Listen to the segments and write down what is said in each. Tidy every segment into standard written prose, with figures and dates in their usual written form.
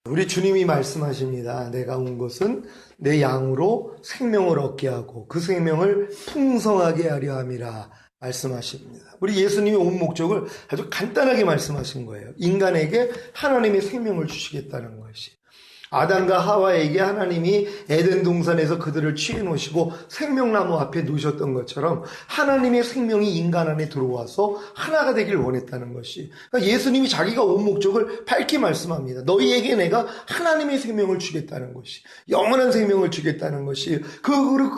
우리 주님이 말씀하십니다. 내가 온 것은 내 양으로 생명을 얻게 하고 그 생명을 풍성하게 하려 함이라 말씀하십니다. 우리 예수님이 온 목적을 아주 간단하게 말씀하신 거예요. 인간에게 하나님의 생명을 주시겠다는 것이. 아담과 하와에게 하나님이 에덴 동산에서 그들을 취해 놓으시고 생명나무 앞에 놓으셨던 것처럼 하나님의 생명이 인간 안에 들어와서 하나가 되길 원했다는 것이. 그러니까 예수님이 자기가 온 목적을 밝히 말씀합니다. 너희에게 내가 하나님의 생명을 주겠다는 것이, 영원한 생명을 주겠다는 것이,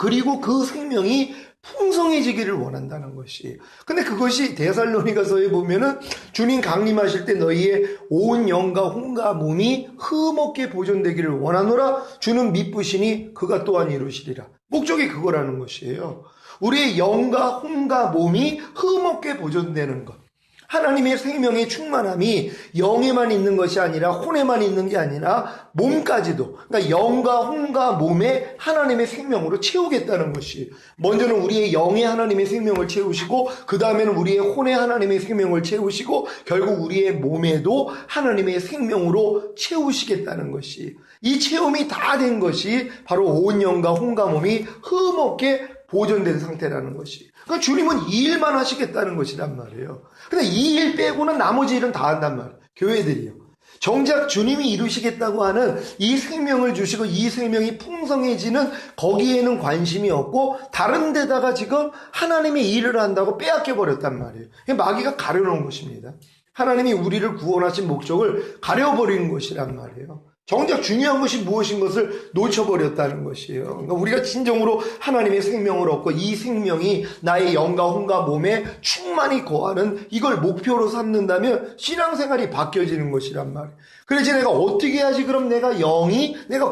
그리고 그 생명이 풍성해지기를 원한다는 것이. 근데 그것이 데살로니가서에 보면은 주님 강림하실 때 너희의 온 영과 혼과 몸이 흠없게 보존되기를 원하노라 주는 미쁘시니 그가 또한 이루시리라. 목적이 그거라는 것이에요. 우리의 영과 혼과 몸이 흠없게 보존되는 것. 하나님의 생명의 충만함이 영에만 있는 것이 아니라 혼에만 있는 게 아니라 몸까지도, 그러니까 영과 혼과 몸에 하나님의 생명으로 채우겠다는 것이. 먼저는 우리의 영에 하나님의 생명을 채우시고 그 다음에는 우리의 혼에 하나님의 생명을 채우시고 결국 우리의 몸에도 하나님의 생명으로 채우시겠다는 것이. 이 체험이 다 된 것이 바로 온 영과 혼과 몸이 흠없게 보존된 상태라는 것이. 그러니까 주님은 이 일만 하시겠다는 것이란 말이에요. 근데 이 일 빼고는 나머지 일은 다 한단 말이에요. 교회들이요. 정작 주님이 이루시겠다고 하는 이 생명을 주시고 이 생명이 풍성해지는 거기에는 관심이 없고 다른 데다가 지금 하나님의 일을 한다고 빼앗겨 버렸단 말이에요. 마귀가 가려놓은 것입니다. 하나님이 우리를 구원하신 목적을 가려버리는 것이란 말이에요. 정작 중요한 것이 무엇인 것을 놓쳐버렸다는 것이에요. 그러니까 우리가 진정으로 하나님의 생명을 얻고 이 생명이 나의 영과 혼과 몸에 충만히 거하는 이걸 목표로 삼는다면 신앙생활이 바뀌어지는 것이란 말이에요. 그래서 내가 어떻게 해야지 그럼 내가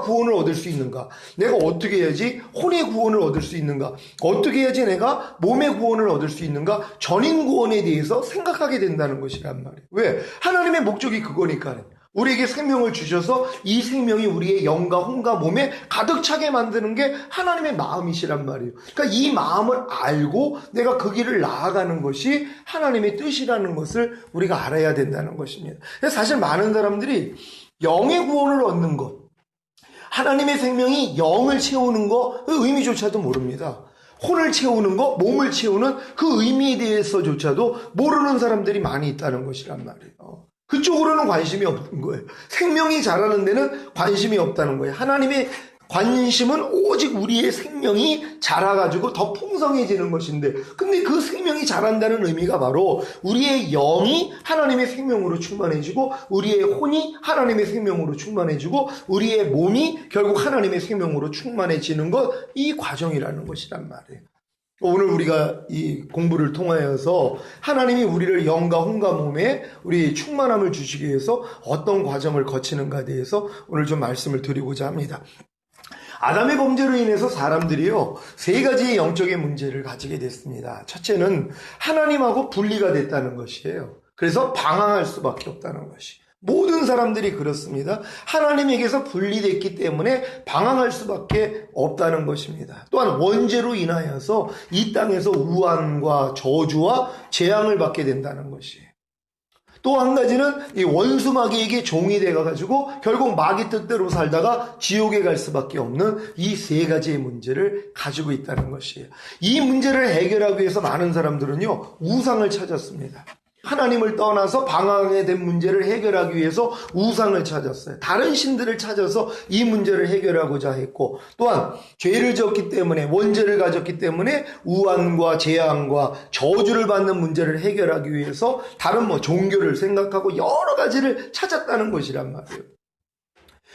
구원을 얻을 수 있는가? 내가 어떻게 해야지 혼의 구원을 얻을 수 있는가? 어떻게 해야지 내가 몸의 구원을 얻을 수 있는가? 전인 구원에 대해서 생각하게 된다는 것이란 말이에요. 왜? 하나님의 목적이 그거니까요. 우리에게 생명을 주셔서 이 생명이 우리의 영과 혼과 몸에 가득 차게 만드는 게 하나님의 마음이시란 말이에요. 그러니까 이 마음을 알고 내가 그 길을 나아가는 것이 하나님의 뜻이라는 것을 우리가 알아야 된다는 것입니다. 사실 많은 사람들이 영의 구원을 얻는 것, 하나님의 생명이 영을 채우는 것, 그 의미조차도 모릅니다. 혼을 채우는 것, 몸을 채우는 그 의미에 대해서조차도 모르는 사람들이 많이 있다는 것이란 말이에요. 그쪽으로는 관심이 없는 거예요. 생명이 자라는 데는 관심이 없다는 거예요. 하나님의 관심은 오직 우리의 생명이 자라가지고 더 풍성해지는 것인데, 근데 그 생명이 자란다는 의미가 바로 우리의 영이 하나님의 생명으로 충만해지고 우리의 혼이 하나님의 생명으로 충만해지고 우리의 몸이 결국 하나님의 생명으로 충만해지는 것, 이 과정이라는 것이란 말이에요. 오늘 우리가 이 공부를 통하여서 하나님이 우리를 영과 혼과 몸에 우리 충만함을 주시기 위해서 어떤 과정을 거치는가에 대해서 오늘 좀 말씀을 드리고자 합니다. 아담의 범죄로 인해서 사람들이요, 세 가지의 영적인 문제를 가지게 됐습니다. 첫째는 하나님하고 분리가 됐다는 것이에요. 그래서 방황할 수밖에 없다는 것이. 모든 사람들이 그렇습니다. 하나님에게서 분리됐기 때문에 방황할 수밖에 없다는 것입니다. 또한 원죄로 인하여서 이 땅에서 우환과 저주와 재앙을 받게 된다는 것이에요. 또 한 가지는 이 원수 마귀에게 종이 돼가지고 결국 마귀 뜻대로 살다가 지옥에 갈 수밖에 없는 이 세 가지의 문제를 가지고 있다는 것이에요. 이 문제를 해결하기 위해서 많은 사람들은요, 우상을 찾았습니다. 하나님을 떠나서 방황에 된 문제를 해결하기 위해서 우상을 찾았어요. 다른 신들을 찾아서 이 문제를 해결하고자 했고, 또한 죄를 지었기 때문에, 원죄를 가졌기 때문에 우환과 재앙과 저주를 받는 문제를 해결하기 위해서 다른 종교를 생각하고 여러 가지를 찾았다는 것이란 말이에요.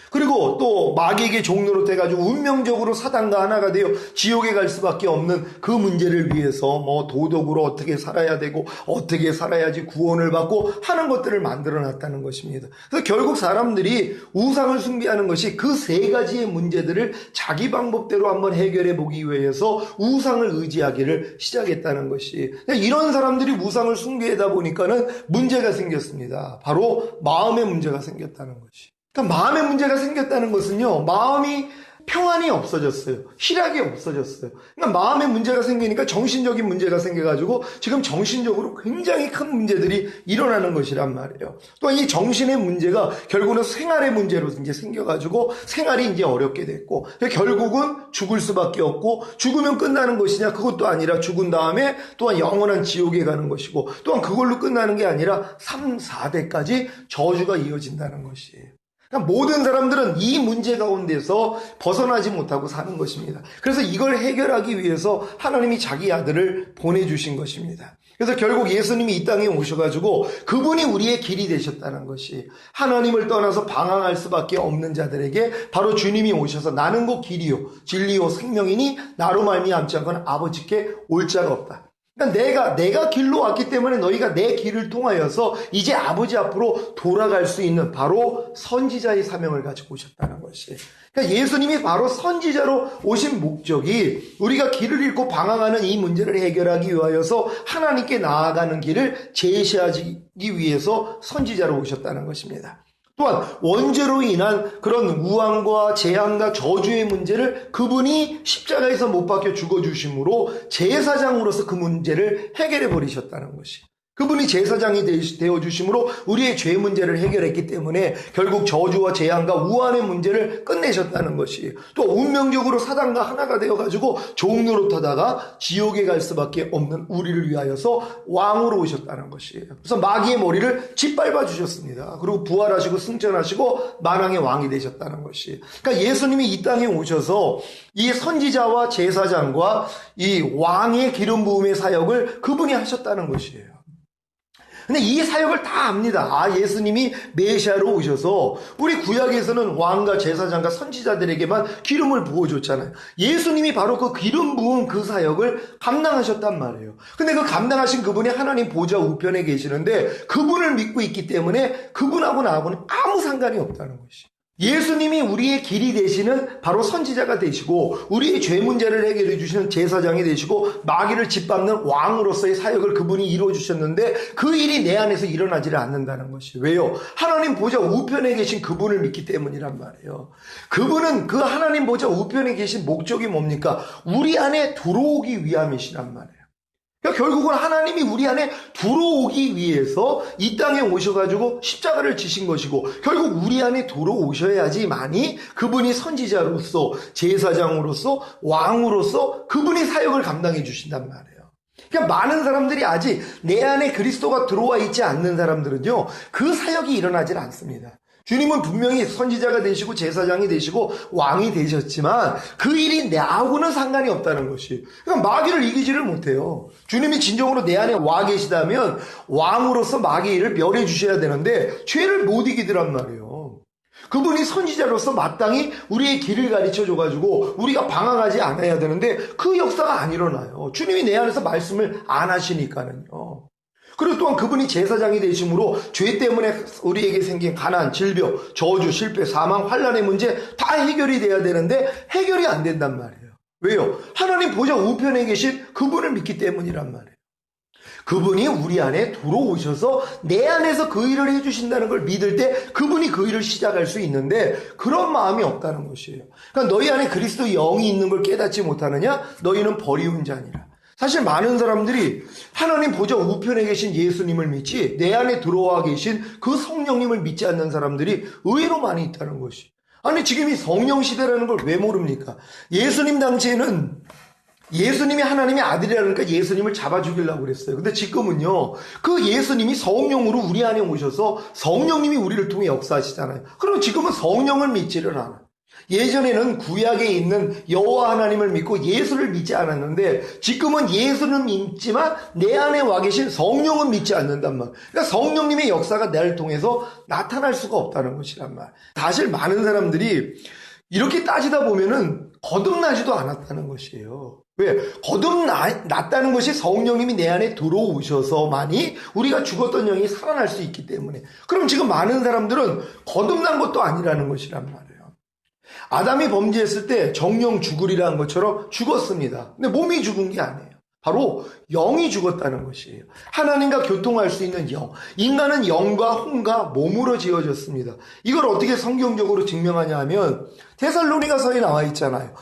그리고 또 마귀에게 종노릇 해가지고 운명적으로 사단과 하나가 되어 지옥에 갈 수밖에 없는 그 문제를 위해서 도덕으로 어떻게 살아야 되고 어떻게 살아야지 구원을 받고 하는 것들을 만들어 놨다는 것입니다. 그래서 결국 사람들이 우상을 숭배하는 것이 그 세 가지의 문제들을 자기 방법대로 한번 해결해 보기 위해서 우상을 의지하기를 시작했다는 것이. 이런 사람들이 우상을 숭배하다 보니까는 문제가 생겼습니다. 바로 마음의 문제가 생겼다는 것이. 그러니까 마음의 문제가 생겼다는 것은요, 마음이 평안이 없어졌어요. 희락이 없어졌어요. 그러니까 마음의 문제가 생기니까 정신적인 문제가 생겨가지고 지금 정신적으로 굉장히 큰 문제들이 일어나는 것이란 말이에요. 또 이 정신의 문제가 결국은 생활의 문제로 이제 생겨가지고 생활이 이제 어렵게 됐고 결국은 죽을 수밖에 없고 죽으면 끝나는 것이냐? 그것도 아니라 죽은 다음에 또한 영원한 지옥에 가는 것이고 또한 그걸로 끝나는 게 아니라 3, 4대까지 저주가 이어진다는 것이에요. 그러니까 모든 사람들은 이 문제 가운데서 벗어나지 못하고 사는 것입니다. 그래서 이걸 해결하기 위해서 하나님이 자기 아들을 보내주신 것입니다. 그래서 결국 예수님이 이 땅에 오셔가지고 그분이 우리의 길이 되셨다는 것이 하나님을 떠나서 방황할 수밖에 없는 자들에게 바로 주님이 오셔서 나는 곧 길이요 진리요 생명이니 나로 말미암지 않고는 아버지께 올 자가 없다. 그러니까 내가 길로 왔기 때문에 너희가 내 길을 통하여서 이제 아버지 앞으로 돌아갈 수 있는 바로 선지자의 사명을 가지고 오셨다는 것이. 그러니까 예수님이 바로 선지자로 오신 목적이 우리가 길을 잃고 방황하는 이 문제를 해결하기 위하여서 하나님께 나아가는 길을 제시하기 위해서 선지자로 오셨다는 것입니다. 또한 원죄로 인한 그런 우환과 재앙과 저주의 문제를 그분이 십자가에서 못 박혀 죽어주심으로 제사장으로서 그 문제를 해결해 버리셨다는 것이. 그분이 제사장이 되어주심으로 우리의 죄 문제를 해결했기 때문에 결국 저주와 재앙과 우환의 문제를 끝내셨다는 것이. 또 운명적으로 사단과 하나가 되어가지고 종노릇하다가 지옥에 갈 수밖에 없는 우리를 위하여서 왕으로 오셨다는 것이에요. 그래서 마귀의 머리를 짓밟아 주셨습니다. 그리고 부활하시고 승천하시고 만왕의 왕이 되셨다는 것이. 그러니까 예수님이 이 땅에 오셔서 이 선지자와 제사장과 이 왕의 기름 부음의 사역을 그분이 하셨다는 것이에요. 근데 이 사역을 다 압니다. 예수님이 메시아로 오셔서 우리 구약에서는 왕과 제사장과 선지자들에게만 기름을 부어줬잖아요. 예수님이 바로 그 기름 부은 그 사역을 감당하셨단 말이에요. 근데 그 감당하신 그분이 하나님 보좌 우편에 계시는데 그분을 믿고 있기 때문에 그분하고 나하고는 아무 상관이 없다는 것이. 예수님이 우리의 길이 되시는 바로 선지자가 되시고 우리의 죄 문제를 해결해 주시는 제사장이 되시고 마귀를 짓밟는 왕으로서의 사역을 그분이 이루어 주셨는데 그 일이 내 안에서 일어나지를 않는다는 것이. 왜요? 하나님 보좌 우편에 계신 그분을 믿기 때문이란 말이에요. 그분은 그 하나님 보좌 우편에 계신 목적이 뭡니까? 우리 안에 들어오기 위함이시란 말이에요. 그러니까 결국은 하나님이 우리 안에 들어오기 위해서 이 땅에 오셔가지고 십자가를 지신 것이고 결국 우리 안에 들어오셔야지만이 그분이 선지자로서 제사장으로서 왕으로서 그분이 사역을 감당해 주신단 말이에요. 그러니까 많은 사람들이 아직 내 안에 그리스도가 들어와 있지 않는 사람들은요 그 사역이 일어나질 않습니다. 주님은 분명히 선지자가 되시고 제사장이 되시고 왕이 되셨지만 그 일이 나하고는 상관이 없다는 것이. 그러니까 마귀를 이기지를 못해요. 주님이 진정으로 내 안에 와 계시다면 왕으로서 마귀의 일을 멸해 주셔야 되는데 죄를 못 이기더란 말이에요. 그분이 선지자로서 마땅히 우리의 길을 가르쳐 줘가지고 우리가 방황하지 않아야 되는데 그 역사가 안 일어나요. 주님이 내 안에서 말씀을 안 하시니까는요. 그리고 또한 그분이 제사장이 되심으로 죄 때문에 우리에게 생긴 가난, 질병, 저주, 실패, 사망, 환난의 문제 다 해결이 돼야 되는데 해결이 안 된단 말이에요. 왜요? 하나님 보좌 우편에 계신 그분을 믿기 때문이란 말이에요. 그분이 우리 안에 들어오셔서 내 안에서 그 일을 해주신다는 걸 믿을 때 그분이 그 일을 시작할 수 있는데 그런 마음이 없다는 것이에요. 그러니까 너희 안에 그리스도의 영이 있는 걸 깨닫지 못하느냐? 너희는 버리운 자니라. 사실 많은 사람들이 하나님 보좌 우편에 계신 예수님을 믿지 내 안에 들어와 계신 그 성령님을 믿지 않는 사람들이 의외로 많이 있다는 것이. 아니 지금 이 성령 시대라는 걸 왜 모릅니까? 예수님 당시에는 예수님이 하나님의 아들이라니까 예수님을 잡아 죽이려고 그랬어요. 근데 지금은요 그 예수님이 성령으로 우리 안에 오셔서 성령님이 우리를 통해 역사하시잖아요. 그럼 지금은 성령을 믿지를 않아요. 예전에는 구약에 있는 여호와 하나님을 믿고 예수를 믿지 않았는데 지금은 예수는 믿지만 내 안에 와 계신 성령은 믿지 않는단 말. 그러니까 성령님의 역사가 나를 통해서 나타날 수가 없다는 것이란 말. 사실 많은 사람들이 이렇게 따지다 보면은 거듭나지도 않았다는 것이에요. 왜? 거듭났다는 것이 성령님이 내 안에 들어오셔서만이 우리가 죽었던 영이 살아날 수 있기 때문에. 그럼 지금 많은 사람들은 거듭난 것도 아니라는 것이란 말이에요. 아담이 범죄했을 때 정령 죽으리라는 것처럼 죽었습니다. 근데 몸이 죽은 게 아니에요. 바로 영이 죽었다는 것이에요. 하나님과 교통할 수 있는 영. 인간은 영과 혼과 몸으로 지어졌습니다. 이걸 어떻게 성경적으로 증명하냐 하면 데살로니가서에 나와 있잖아요.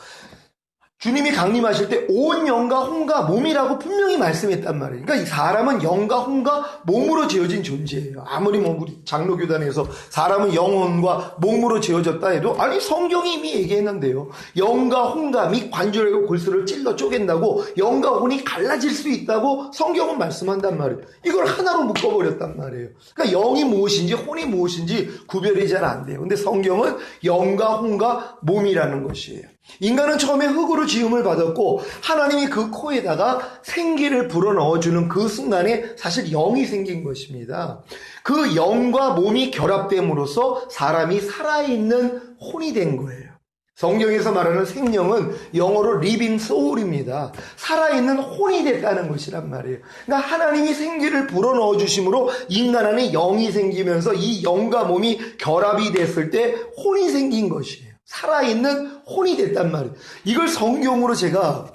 주님이 강림하실 때 온 영과 혼과 몸이라고 분명히 말씀했단 말이에요. 그러니까 이 사람은 영과 혼과 몸으로 지어진 존재예요. 아무리 우리 장로교단에서 사람은 영혼과 몸으로 지어졌다 해도 아니 성경이 이미 얘기했는데요. 영과 혼과 및 관절과 골수를 찔러 쪼갠다고 영과 혼이 갈라질 수 있다고 성경은 말씀한단 말이에요. 이걸 하나로 묶어버렸단 말이에요. 그러니까 영이 무엇인지 혼이 무엇인지 구별이 잘 안 돼요. 근데 성경은 영과 혼과 몸이라는 것이에요. 인간은 처음에 흙으로 지음을 받았고 하나님이 그 코에다가 생기를 불어넣어주는 그 순간에 사실 영이 생긴 것입니다. 그 영과 몸이 결합됨으로써 사람이 살아있는 혼이 된 거예요. 성경에서 말하는 생명은 영어로 living soul입니다. 살아있는 혼이 됐다는 것이란 말이에요. 그러니까 하나님이 생기를 불어넣어 주심으로 인간 안에 영이 생기면서 이 영과 몸이 결합이 됐을 때 혼이 생긴 것이에요. 살아있는 혼이 됐단 말이에요. 이걸 성경으로 제가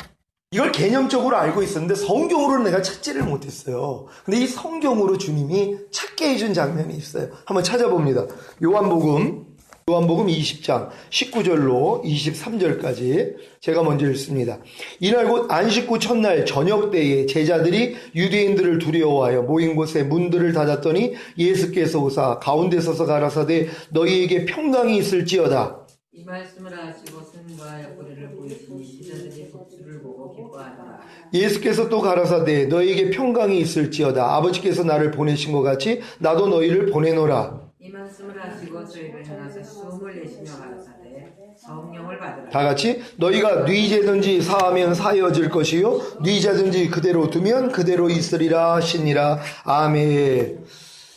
이걸 개념적으로 알고 있었는데 성경으로는 내가 찾지를 못했어요. 근데 이 성경으로 주님이 찾게 해준 장면이 있어요. 한번 찾아봅니다. 요한복음 20장 19절로 23절까지 제가 먼저 읽습니다. 이날 곧 안식구 첫날 저녁 때에 제자들이 유대인들을 두려워하여 모인 곳에 문들을 닫았더니 예수께서 오사 가운데 서서 가라사대 너희에게 평강이 있을지어다. 이 말씀을 하시고 승과 옆구리를 보이시니 제자들이 복수를 보고 기뻐하더라. 예수께서 또 가라사대 너희에게 평강이 있을지어다. 아버지께서 나를 보내신 것 같이 나도 너희를 보내노라. 이 말씀을 하시고 저희를 향하사 숨을 내쉬며 가라사대 성령을 받으라. 다 같이 너희가 뉘재든지 사하면 사여질 것이요 뉘자든지 그대로 두면 그대로 있으리라 하시니라. 아멘.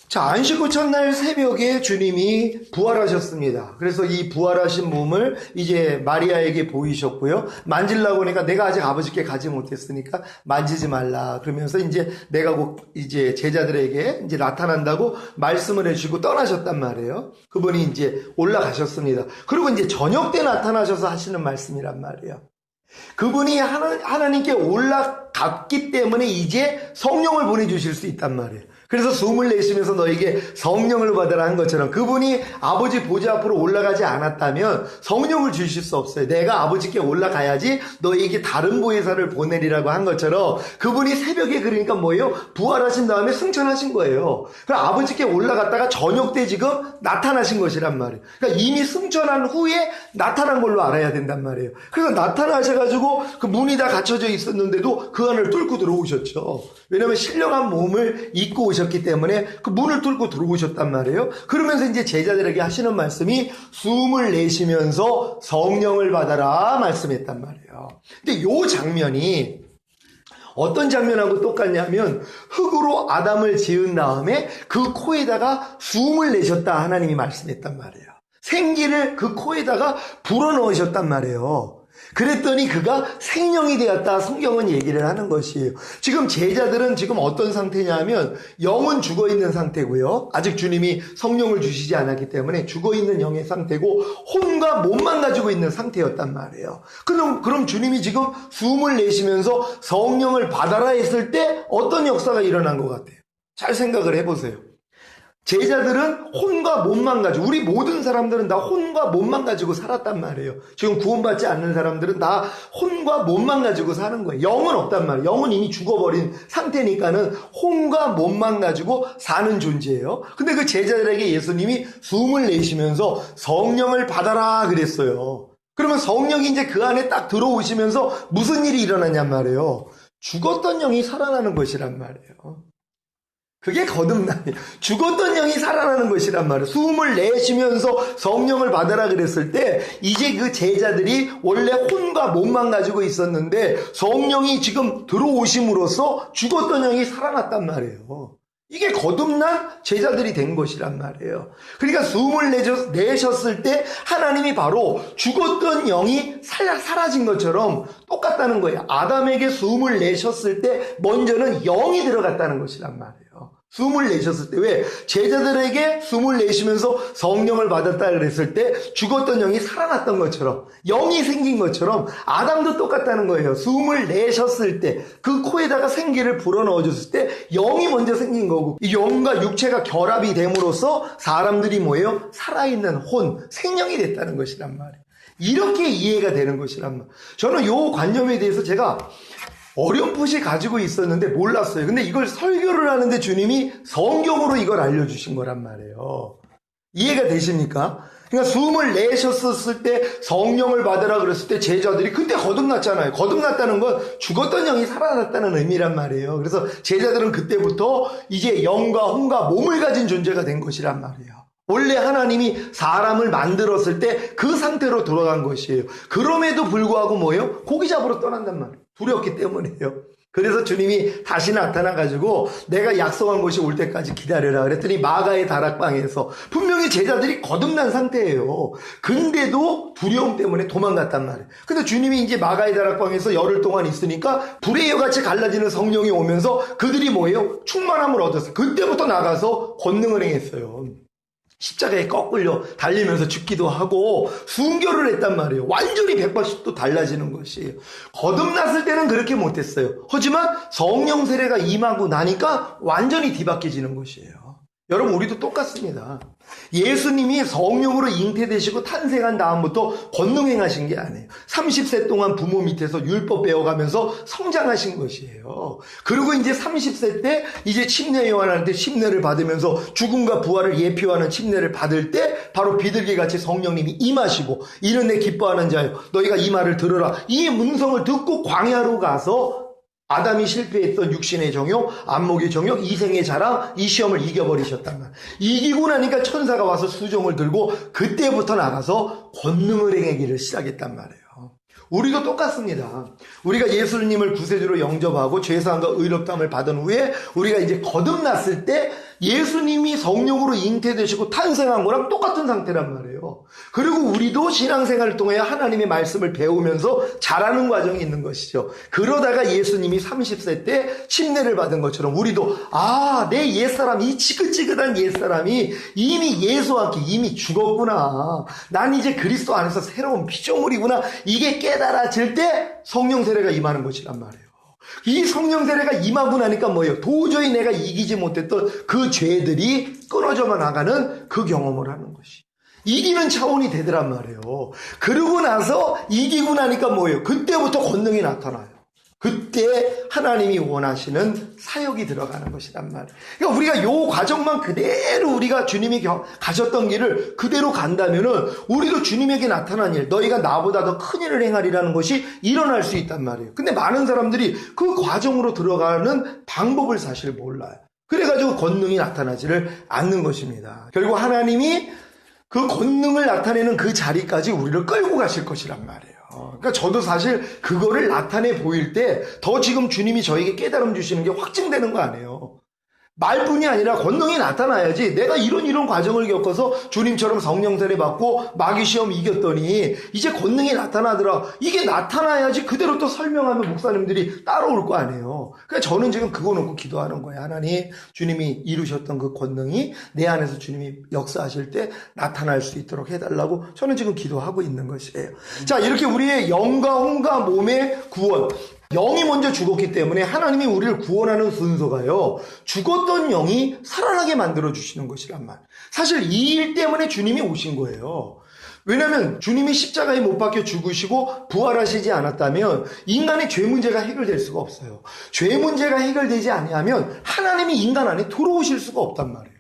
자, 안식구 첫날 새벽에 주님이 부활하셨습니다. 그래서 이 부활하신 몸을 이제 마리아에게 보이셨고요. 만지려고 하니까 내가 아직 아버지께 가지 못했으니까 만지지 말라. 그러면서 이제 내가 곧 이제 제자들에게 이제 나타난다고 말씀을 해주시고 떠나셨단 말이에요. 그분이 이제 올라가셨습니다. 그리고 이제 저녁 때 나타나셔서 하시는 말씀이란 말이에요. 그분이 하나님께 올라갔기 때문에 이제 성령을 보내주실 수 있단 말이에요. 그래서 숨을 내쉬면서 너에게 성령을 받으라 한 것처럼 그분이 아버지 보좌 앞으로 올라가지 않았다면 성령을 주실 수 없어요. 내가 아버지께 올라가야지 너에게 다른 보혜사를 보내리라고 한 것처럼 그분이 새벽에 그러니까 뭐예요? 부활하신 다음에 승천하신 거예요. 그럼 아버지께 올라갔다가 저녁 때 지금 나타나신 것이란 말이에요. 그러니까 이미 승천한 후에 나타난 걸로 알아야 된단 말이에요. 그래서 나타나셔가지고 그 문이 다 갇혀져 있었는데도 그 안을 뚫고 들어오셨죠. 왜냐하면 신령한 몸을 입고 오셨기 때문에 그 문을 뚫고 들어오셨단 말이에요. 그러면서 이제 제자들에게 하시는 말씀이 숨을 내쉬면서 성령을 받아라 말씀했단 말이에요. 근데 이 장면이 어떤 장면하고 똑같냐면 흙으로 아담을 지은 다음에 그 코에다가 숨을 내셨다 하나님이 말씀했단 말이에요. 생기를 그 코에다가 불어넣으셨단 말이에요. 그랬더니 그가 생명이 되었다 성경은 얘기를 하는 것이에요. 지금 제자들은 지금 어떤 상태냐 하면 영은 죽어있는 상태고요. 아직 주님이 성령을 주시지 않았기 때문에 죽어있는 영의 상태고 혼과 몸만 가지고 있는 상태였단 말이에요. 그럼 주님이 지금 숨을 내쉬면서 성령을 받아라 했을 때 어떤 역사가 일어난 것 같아요? 잘 생각을 해보세요. 제자들은 혼과 몸만 가지고 우리 모든 사람들은 다 혼과 몸만 가지고 살았단 말이에요. 지금 구원받지 않는 사람들은 다 혼과 몸만 가지고 사는 거예요. 영은 없단 말이에요. 영은 이미 죽어버린 상태니까는 혼과 몸만 가지고 사는 존재예요. 근데 그 제자들에게 예수님이 숨을 내쉬면서 성령을 받아라 그랬어요. 그러면 성령이 이제 그 안에 딱 들어오시면서 무슨 일이 일어나냔 말이에요. 죽었던 영이 살아나는 것이란 말이에요. 그게 거듭남이에요. 죽었던 영이 살아나는 것이란 말이에요. 숨을 내쉬면서 성령을 받아라 그랬을 때 이제 그 제자들이 원래 혼과 몸만 가지고 있었는데 성령이 지금 들어오심으로써 죽었던 영이 살아났단 말이에요. 이게 거듭난 제자들이 된 것이란 말이에요. 그러니까 숨을 내셨을 때 하나님이 바로 죽었던 영이 사라진 것처럼 똑같다는 거예요. 아담에게 숨을 내셨을 때 먼저는 영이 들어갔다는 것이란 말이에요. 숨을 내셨을 때, 왜? 제자들에게 숨을 내쉬면서 성령을 받았다 그랬을 때 죽었던 영이 살아났던 것처럼, 영이 생긴 것처럼 아담도 똑같다는 거예요. 숨을 내셨을 때, 그 코에다가 생기를 불어넣어줬을 때 영이 먼저 생긴 거고, 이 영과 육체가 결합이 됨으로써 사람들이 뭐예요? 살아있는 혼, 생명이 됐다는 것이란 말이에요. 이렇게 이해가 되는 것이란 말이에요. 저는 이 관념에 대해서 제가 어렴풋이 가지고 있었는데 몰랐어요. 근데 이걸 설교를 하는데 주님이 성경으로 이걸 알려주신 거란 말이에요. 이해가 되십니까? 그러니까 숨을 내셨었을 때 성령을 받으라 그랬을 때 제자들이 그때 거듭났잖아요. 거듭났다는 건 죽었던 영이 살아났다는 의미란 말이에요. 그래서 제자들은 그때부터 이제 영과 혼과 몸을 가진 존재가 된 것이란 말이에요. 원래 하나님이 사람을 만들었을 때 그 상태로 돌아간 것이에요. 그럼에도 불구하고 뭐예요? 고기 잡으러 떠난단 말이에요. 두렵기 때문이에요. 그래서 주님이 다시 나타나가지고 내가 약속한 것이 올 때까지 기다려라 그랬더니 마가의 다락방에서 분명히 제자들이 거듭난 상태예요. 근데도 두려움 때문에 도망갔단 말이에요. 근데 주님이 이제 마가의 다락방에서 열흘 동안 있으니까 불의 여같이 갈라지는 성령이 오면서 그들이 뭐예요? 충만함을 얻었어요. 그때부터 나가서 권능을 행했어요. 십자가에 거꾸려 달리면서 죽기도 하고 순교를 했단 말이에요. 완전히 180도 달라지는 것이에요. 거듭났을 때는 그렇게 못했어요. 하지만 성령 세례가 임하고 나니까 완전히 뒤바뀌어지는 것이에요. 여러분, 우리도 똑같습니다. 예수님이 성령으로 잉태되시고 탄생한 다음부터 권능 행하신 게 아니에요. 30세 동안 부모 밑에서 율법 배워가면서 성장하신 것이에요. 그리고 이제 30세 때 이제 침례 요한한테 침례를 받으면서 죽음과 부활을 예표하는 침례를 받을 때 바로 비둘기같이 성령님이 임하시고 이는 내 기뻐하는 자요 너희가 이 말을 들으라. 이 문성을 듣고 광야로 가서 아담이 실패했던 육신의 정욕, 안목의 정욕, 이생의 자랑, 이 시험을 이겨버리셨단 말이에요. 이기고 나니까 천사가 와서 수종을 들고 그때부터 나가서 권능을 행하기를 시작했단 말이에요. 우리도 똑같습니다. 우리가 예수님을 구세주로 영접하고 죄사함과 의롭다함을 받은 후에 우리가 이제 거듭났을 때 예수님이 성령으로 잉태되시고 탄생한 거랑 똑같은 상태란 말이에요. 그리고 우리도 신앙생활을 통해 하나님의 말씀을 배우면서 자라는 과정이 있는 것이죠. 그러다가 예수님이 30세 때 침례를 받은 것처럼 우리도 내 옛사람, 이 지긋지긋한 옛사람이 이미 예수와 함께 이미 죽었구나. 난 이제 그리스도 안에서 새로운 피조물이구나. 이게 깨달아질 때 성령 세례가 임하는 것이란 말이에요. 이 성령 세례가 임하고 나니까 뭐예요? 도저히 내가 이기지 못했던 그 죄들이 끊어져만 나가는 그 경험을 하는 것이. 이기는 차원이 되더란 말이에요. 그러고 나서 이기고 나니까 뭐예요? 그때부터 권능이 나타나요. 그때 하나님이 원하시는 사역이 들어가는 것이란 말이에요. 그러니까 우리가 요 과정만 그대로 우리가 주님이 가셨던 길을 그대로 간다면은 우리도 주님에게 나타난 일, 너희가 나보다 더 큰 일을 행하리라는 것이 일어날 수 있단 말이에요. 근데 많은 사람들이 그 과정으로 들어가는 방법을 사실 몰라요. 그래가지고 권능이 나타나지를 않는 것입니다. 결국 하나님이 그 권능을 나타내는 그 자리까지 우리를 끌고 가실 것이란 말이에요. 그러니까 저도 사실 그거를 나타내 보일 때 더 지금 주님이 저에게 깨달음 주시는 게 확증되는 거 아니에요. 말뿐이 아니라 권능이 나타나야지. 내가 이런 과정을 겪어서 주님처럼 성령 세례 받고 마귀 시험 이겼더니 이제 권능이 나타나더라. 이게 나타나야지 그대로 또 설명하면 목사님들이 따라올 거 아니에요. 그러니까 저는 지금 그거 놓고 기도하는 거예요. 하나님, 주님이 이루셨던 그 권능이 내 안에서 주님이 역사하실 때 나타날 수 있도록 해달라고 저는 지금 기도하고 있는 것이에요. 자, 이렇게 우리의 영과 혼과 몸의 구원, 영이 먼저 죽었기 때문에 하나님이 우리를 구원하는 순서가요, 죽었던 영이 살아나게 만들어주시는 것이란 말. 사실 이 일 때문에 주님이 오신 거예요. 왜냐하면 주님이 십자가에 못 박혀 죽으시고 부활하시지 않았다면 인간의 죄 문제가 해결될 수가 없어요. 죄 문제가 해결되지 아니하면 하나님이 인간 안에 들어오실 수가 없단 말이에요.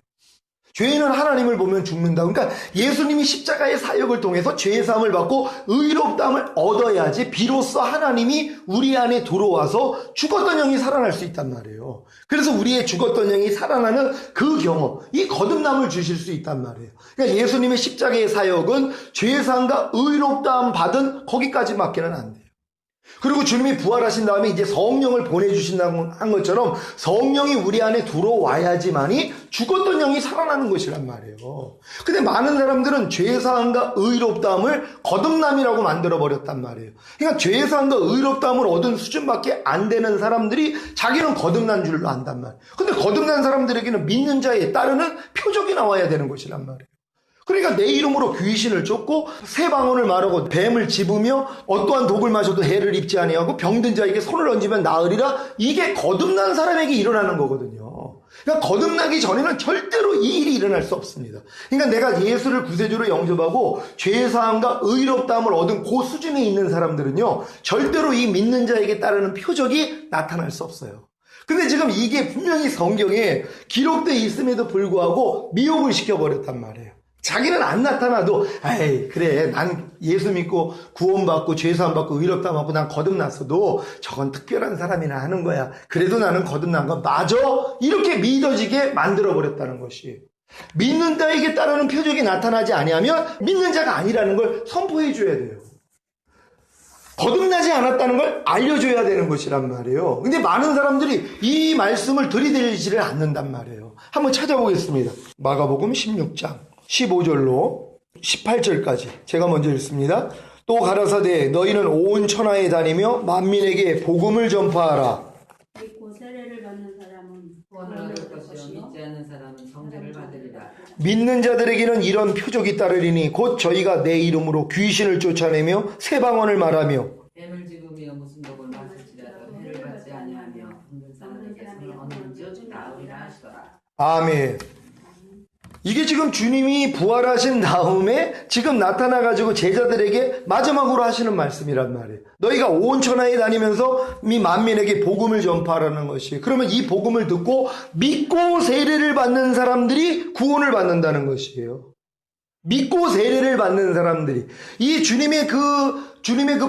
죄인은 하나님을 보면 죽는다. 그러니까 예수님이 십자가의 사역을 통해서 죄사함을 받고 의롭다함을 얻어야지 비로소 하나님이 우리 안에 들어와서 죽었던 영이 살아날 수 있단 말이에요. 그래서 우리의 죽었던 영이 살아나는 그 경험, 이 거듭남을 주실 수 있단 말이에요. 그러니까 예수님의 십자가의 사역은 죄사함과 의롭다함 받은 거기까지밖에는 안 돼요. 그리고 주님이 부활하신 다음에 이제 성령을 보내주신다고 한 것처럼 성령이 우리 안에 들어와야지만이 죽었던 영이 살아나는 것이란 말이에요. 근데 많은 사람들은 죄사함과 의롭다함을 거듭남이라고 만들어버렸단 말이에요. 그러니까 죄사함과 의롭다함을 얻은 수준밖에 안 되는 사람들이 자기는 거듭난 줄로 안단 말이에요. 근데 거듭난 사람들에게는 믿는 자에 따르는 표적이 나와야 되는 것이란 말이에요. 그러니까 내 이름으로 귀신을 쫓고 새 방언을 말하고 뱀을 집으며 어떠한 독을 마셔도 해를 입지 아니하고 병든 자에게 손을 얹으면 나으리라. 이게 거듭난 사람에게 일어나는 거거든요. 그러니까 거듭나기 전에는 절대로 이 일이 일어날 수 없습니다. 그러니까 내가 예수를 구세주로 영접하고 죄사함과 의롭다함을 얻은 그 수준에 있는 사람들은요, 절대로 이 믿는 자에게 따르는 표적이 나타날 수 없어요. 근데 지금 이게 분명히 성경에 기록되어 있음에도 불구하고 미혹을 시켜버렸단 말이에요. 자기는 안 나타나도 에이 그래 난 예수 믿고 구원받고 죄사함 받고 의롭다함 받고 난 거듭났어도 저건 특별한 사람이나 하는 거야. 그래도 나는 거듭난 거 맞아. 이렇게 믿어지게 만들어버렸다는 것이, 믿는 자에게 따르는 표적이 나타나지 아니하면 믿는 자가 아니라는 걸 선포해 줘야 돼요. 거듭나지 않았다는 걸 알려줘야 되는 것이란 말이에요. 근데 많은 사람들이 이 말씀을 들이대지를 않는단 말이에요. 한번 찾아보겠습니다. 마가복음 16장 15절로 18절까지 제가 먼저 읽습니다. 또 가라사대 너희는 온 천하에 다니며 만민에게 복음을 전파하라. 믿고 세례를 받는 사람은 구원을 얻을 것이요 믿지 않는 사람은 정죄를 받으리라. 믿는 자들에게는 이런 표적이 따르리니 곧 저희가 내 이름으로 귀신을 쫓아내며 새 방언을 말하며 뱀을 집으며 무슨 독을 마실지라도 해를 받지 아니하며 병든 사람에게 손을 얹은즉 나으리라 하시더라. 아멘. 이게 지금 주님이 부활하신 다음에 지금 나타나가지고 제자들에게 마지막으로 하시는 말씀이란 말이에요. 너희가 온 천하에 다니면서 이 만민에게 복음을 전파하라는 것이, 그러면 이 복음을 듣고 믿고 세례를 받는 사람들이 구원을 받는다는 것이에요. 믿고 세례를 받는 사람들이 이 주님의 그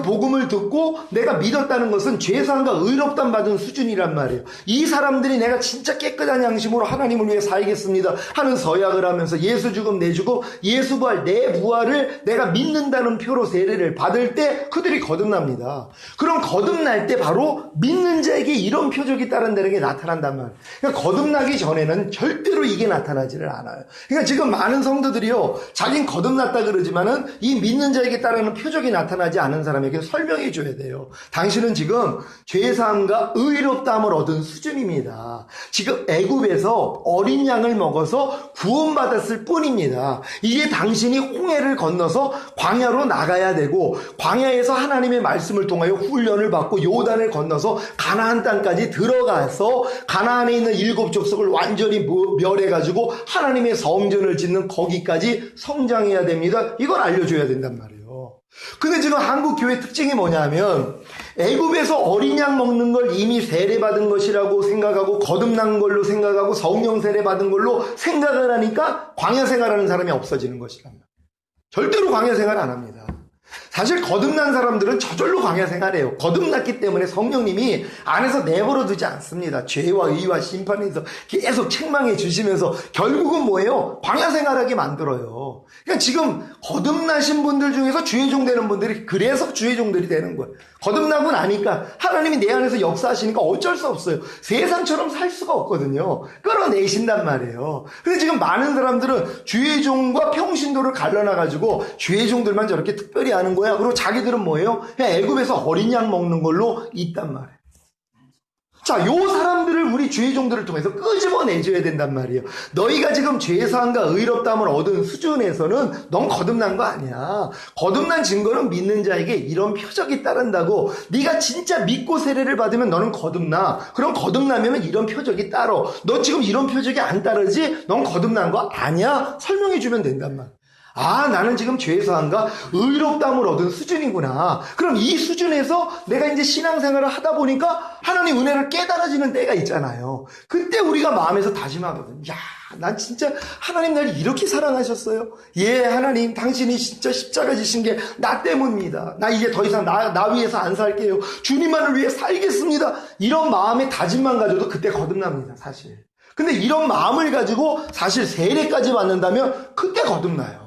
복음을 듣고 내가 믿었다는 것은 죄사함과 의롭담 받은 수준이란 말이에요. 이 사람들이 내가 진짜 깨끗한 양심으로 하나님을 위해 살겠습니다 하는 서약을 하면서 예수 죽음 내 죽음 예수 부활 내 부활을 내가 믿는다는 표로 세례를 받을 때 그들이 거듭납니다. 그럼 거듭날 때 바로 믿는 자에게 이런 표적이 따른다는 게 나타난단 말이에요. 그러니까 거듭나기 전에는 절대로 이게 나타나지를 않아요. 그러니까 지금 많은 성도들이요, 자긴 거듭났다 그러지만은 이 믿는 자에게 따르는 표적이 나타나지 않은 사람에게 설명해 줘야 돼요. 당신은 지금 죄사함과 의롭다함을 얻은 수준입니다. 지금 애굽에서 어린 양을 먹어서 구원받았을 뿐입니다. 이제 당신이 홍해를 건너서 광야로 나가야 되고 광야에서 하나님의 말씀을 통하여 훈련을 받고 요단을 건너서 가나안 땅까지 들어가서 가나안에 있는 7 족속을 완전히 멸해가지고 하나님의 성전을 짓는 거기까지 성장해야 됩니다. 이걸 알려줘야 된단 말이에요. 근데 지금 한국 교회 특징이 뭐냐면 애굽에서 어린 양 먹는 걸 이미 세례받은 것이라고 생각하고 거듭난 걸로 생각하고 성령 세례받은 걸로 생각을 하니까 광야 생활하는 사람이 없어지는 것이란 말이에요. 절대로 광야 생활 안 합니다. 사실 거듭난 사람들은 저절로 광야 생활해요. 거듭났기 때문에 성령님이 안에서 내버려 두지 않습니다. 죄와 의와 심판에서 계속 책망해 주시면서 결국은 뭐예요? 광야 생활하게 만들어요. 그러니까 지금 거듭나신 분들 중에서 주의 종 되는 분들이 그래서 주의 종들이 되는 거예요. 거듭나고 나니까 하나님이 내 안에서 역사하시니까 어쩔 수 없어요. 세상처럼 살 수가 없거든요. 끌어내신단 말이에요. 근데 지금 많은 사람들은 주의 종과 평신도를 갈라놔가지고 주의 종들만 저렇게 특별히 하는 거야. 그리고 자기들은 뭐예요? 그냥 애굽에서 어린 양 먹는 걸로 있단 말이에요. 자, 요 사람들을 우리 주의 종들을 통해서 끄집어내줘야 된단 말이에요. 너희가 지금 죄사함과 의롭다함을 얻은 수준에서는 넌 거듭난 거 아니야. 거듭난 증거는 믿는 자에게 이런 표적이 따른다고. 네가 진짜 믿고 세례를 받으면 너는 거듭나. 그럼 거듭나면 이런 표적이 따라. 너 지금 이런 표적이 안 따르지? 넌 거듭난 거 아니야? 설명해주면 된단 말이야. 아, 나는 지금 죄사함과 의롭다함을 얻은 수준이구나. 그럼 이 수준에서 내가 이제 신앙생활을 하다 보니까 하나님 은혜를 깨달아지는 때가 있잖아요. 그때 우리가 마음에서 다짐하거든. 야, 난 진짜 하나님 나를 이렇게 사랑하셨어요. 예, 하나님 당신이 진짜 십자가 지신 게 나 때문입니다. 나 이제 더 이상 나 위해서 안 살게요. 주님만을 위해 살겠습니다. 이런 마음의 다짐만 가져도 그때 거듭납니다, 사실. 근데 이런 마음을 가지고 사실 세례까지 받는다면 그때 거듭나요.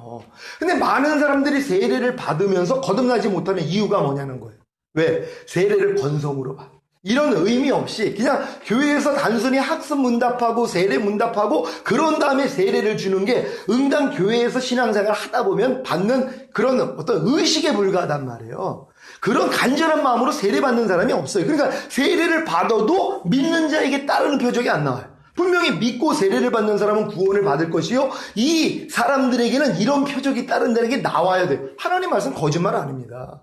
근데 많은 사람들이 세례를 받으면서 거듭나지 못하는 이유가 뭐냐는 거예요. 왜? 세례를 건성으로 받아. 이런 의미 없이 그냥 교회에서 단순히 학습 문답하고 세례 문답하고 그런 다음에 세례를 주는 게 응당 교회에서 신앙생활 하다 보면 받는 그런 어떤 의식에 불과하단 말이에요. 그런 간절한 마음으로 세례 받는 사람이 없어요. 그러니까 세례를 받아도 믿는 자에게 따르는 표적이 안 나와요. 분명히 믿고 세례를 받는 사람은 구원을 받을 것이요, 이 사람들에게는 이런 표적이 따른다는 게 나와야 돼요. 하나님 말씀 거짓말 아닙니다.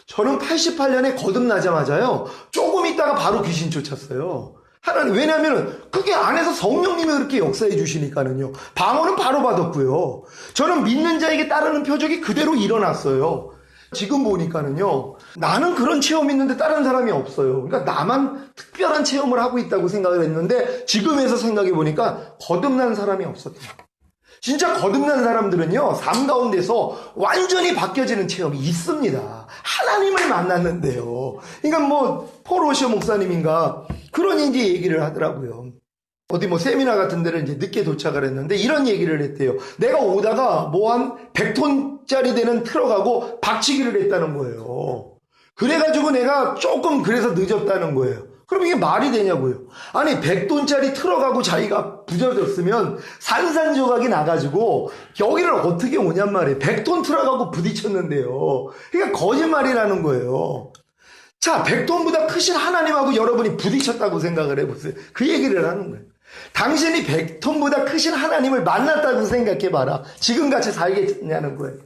저는 88년에 거듭나자마자요, 조금 있다가 바로 귀신 쫓았어요. 하나님, 왜냐하면 그게 안에서 성령님이 그렇게 역사해 주시니까는요. 방언은 바로 받았고요. 저는 믿는 자에게 따르는 표적이 그대로 일어났어요. 지금 보니까는요, 나는 그런 체험이 있는데 다른 사람이 없어요. 그러니까 나만 특별한 체험을 하고 있다고 생각을 했는데 지금에서 생각해 보니까 거듭난 사람이 없었대요. 진짜 거듭난 사람들은요, 삶 가운데서 완전히 바뀌어지는 체험이 있습니다. 하나님을 만났는데요. 그러니까 폴 오셔 목사님인가 그런 이제 얘기를 하더라고요. 어디 세미나 같은 데를 이제 늦게 도착을 했는데 이런 얘기를 했대요. 내가 오다가 한 100톤짜리 되는 트럭하고 박치기를 했다는 거예요. 그래가지고 내가 조금 그래서 늦었다는 거예요. 그럼 이게 말이 되냐고요. 아니 100톤짜리 트럭하고 자기가 부서졌으면 산산조각이 나가지고 여기를 어떻게 오냔 말이에요. 100톤 트럭하고 부딪혔는데요. 그러니까 거짓말이라는 거예요. 자, 100톤보다 크신 하나님하고 여러분이 부딪혔다고 생각을 해보세요. 그 얘기를 하는 거예요. 당신이 100톤보다 크신 하나님을 만났다고 생각해봐라. 지금같이 살겠냐는 거예요.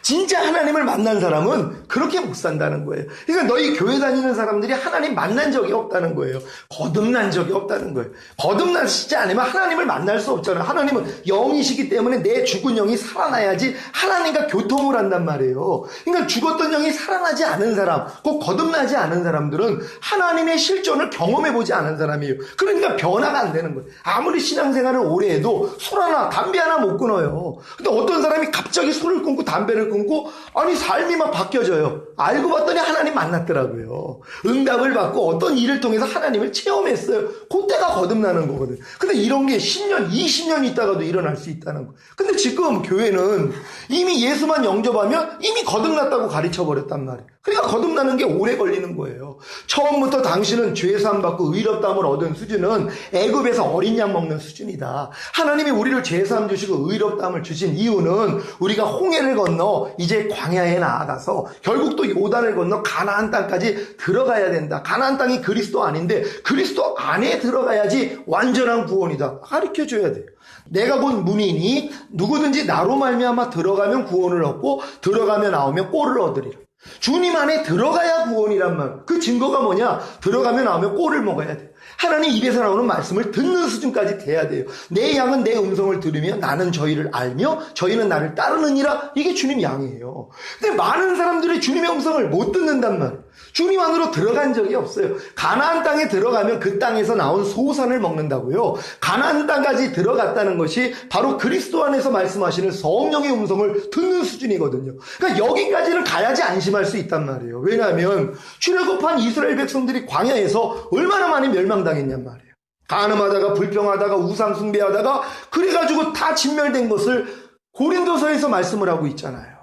진짜 하나님을 만난 사람은 그렇게 못 산다는 거예요. 그러니까 너희 교회 다니는 사람들이 하나님 만난 적이 없다는 거예요. 거듭난 적이 없다는 거예요. 거듭나시지 않으면 하나님을 만날 수 없잖아요. 하나님은 영이시기 때문에 내 죽은 영이 살아나야지 하나님과 교통을 한단 말이에요. 그러니까 죽었던 영이 살아나지 않은 사람, 꼭 거듭나지 않은 사람들은 하나님의 실존을 경험해보지 않은 사람이에요. 그러니까 변화가 안 되는 거예요. 아무리 신앙생활을 오래 해도 술 하나, 담배 하나 못 끊어요. 근데 어떤 사람이 갑자기 술을 끊고 담배를 끊고 아니 삶이 막 바뀌어져요. 알고 봤더니 하나님 만났더라고요. 응답을 받고 어떤 일을 통해서 하나님을 체험했어요. 그때가 거듭나는 거거든. 근데 이런 게 10년, 20년 있다가도 일어날 수 있다는 거. 근데 지금 교회는 이미 예수만 영접하면 이미 거듭났다고 가르쳐버렸단 말이에요. 그러니까 거듭나는 게 오래 걸리는 거예요. 처음부터 당신은 죄사함 받고 의롭다함을 얻은 수준은 애굽에서 어린 양 먹는 수준이다. 하나님이 우리를 죄사함 주시고 의롭다함을 주신 이유는 우리가 홍해를 건너 이제 광야에 나아가서 결국 또 요단을 건너 가나안 땅까지 들어가야 된다. 가나안 땅이 그리스도 아닌데 그리스도 안에 들어가야지 완전한 구원이다. 가르쳐줘야 돼요. 내가 본 문이니 누구든지 나로 말미암아 들어가면 구원을 얻고 들어가면 나오면 꼴을 얻으리라. 주님 안에 들어가야 구원이란 말. 그 증거가 뭐냐? 들어가면 나오면 꼴을 먹어야 돼. 하나님 입에서 나오는 말씀을 듣는 수준까지 돼야 돼요. 내 양은 내 음성을 들으며 나는 저희를 알며 저희는 나를 따르느니라. 이게 주님 양이에요. 근데 많은 사람들이 주님의 음성을 못 듣는단 말이에요. 주님 안으로 들어간 적이 없어요. 가나안 땅에 들어가면 그 땅에서 나온 소산을 먹는다고요. 가나안 땅까지 들어갔다는 것이 바로 그리스도 안에서 말씀하시는 성령의 음성을 듣는 수준이거든요. 그러니까 여기까지는 가야지 안심할 수 있단 말이에요. 왜냐하면 출애굽한 이스라엘 백성들이 광야에서 얼마나 많이 멸망당했냔 말이에요. 간음하다가 불평하다가 우상 숭배하다가 그래가지고 다 진멸된 것을 고린도서에서 말씀을 하고 있잖아요.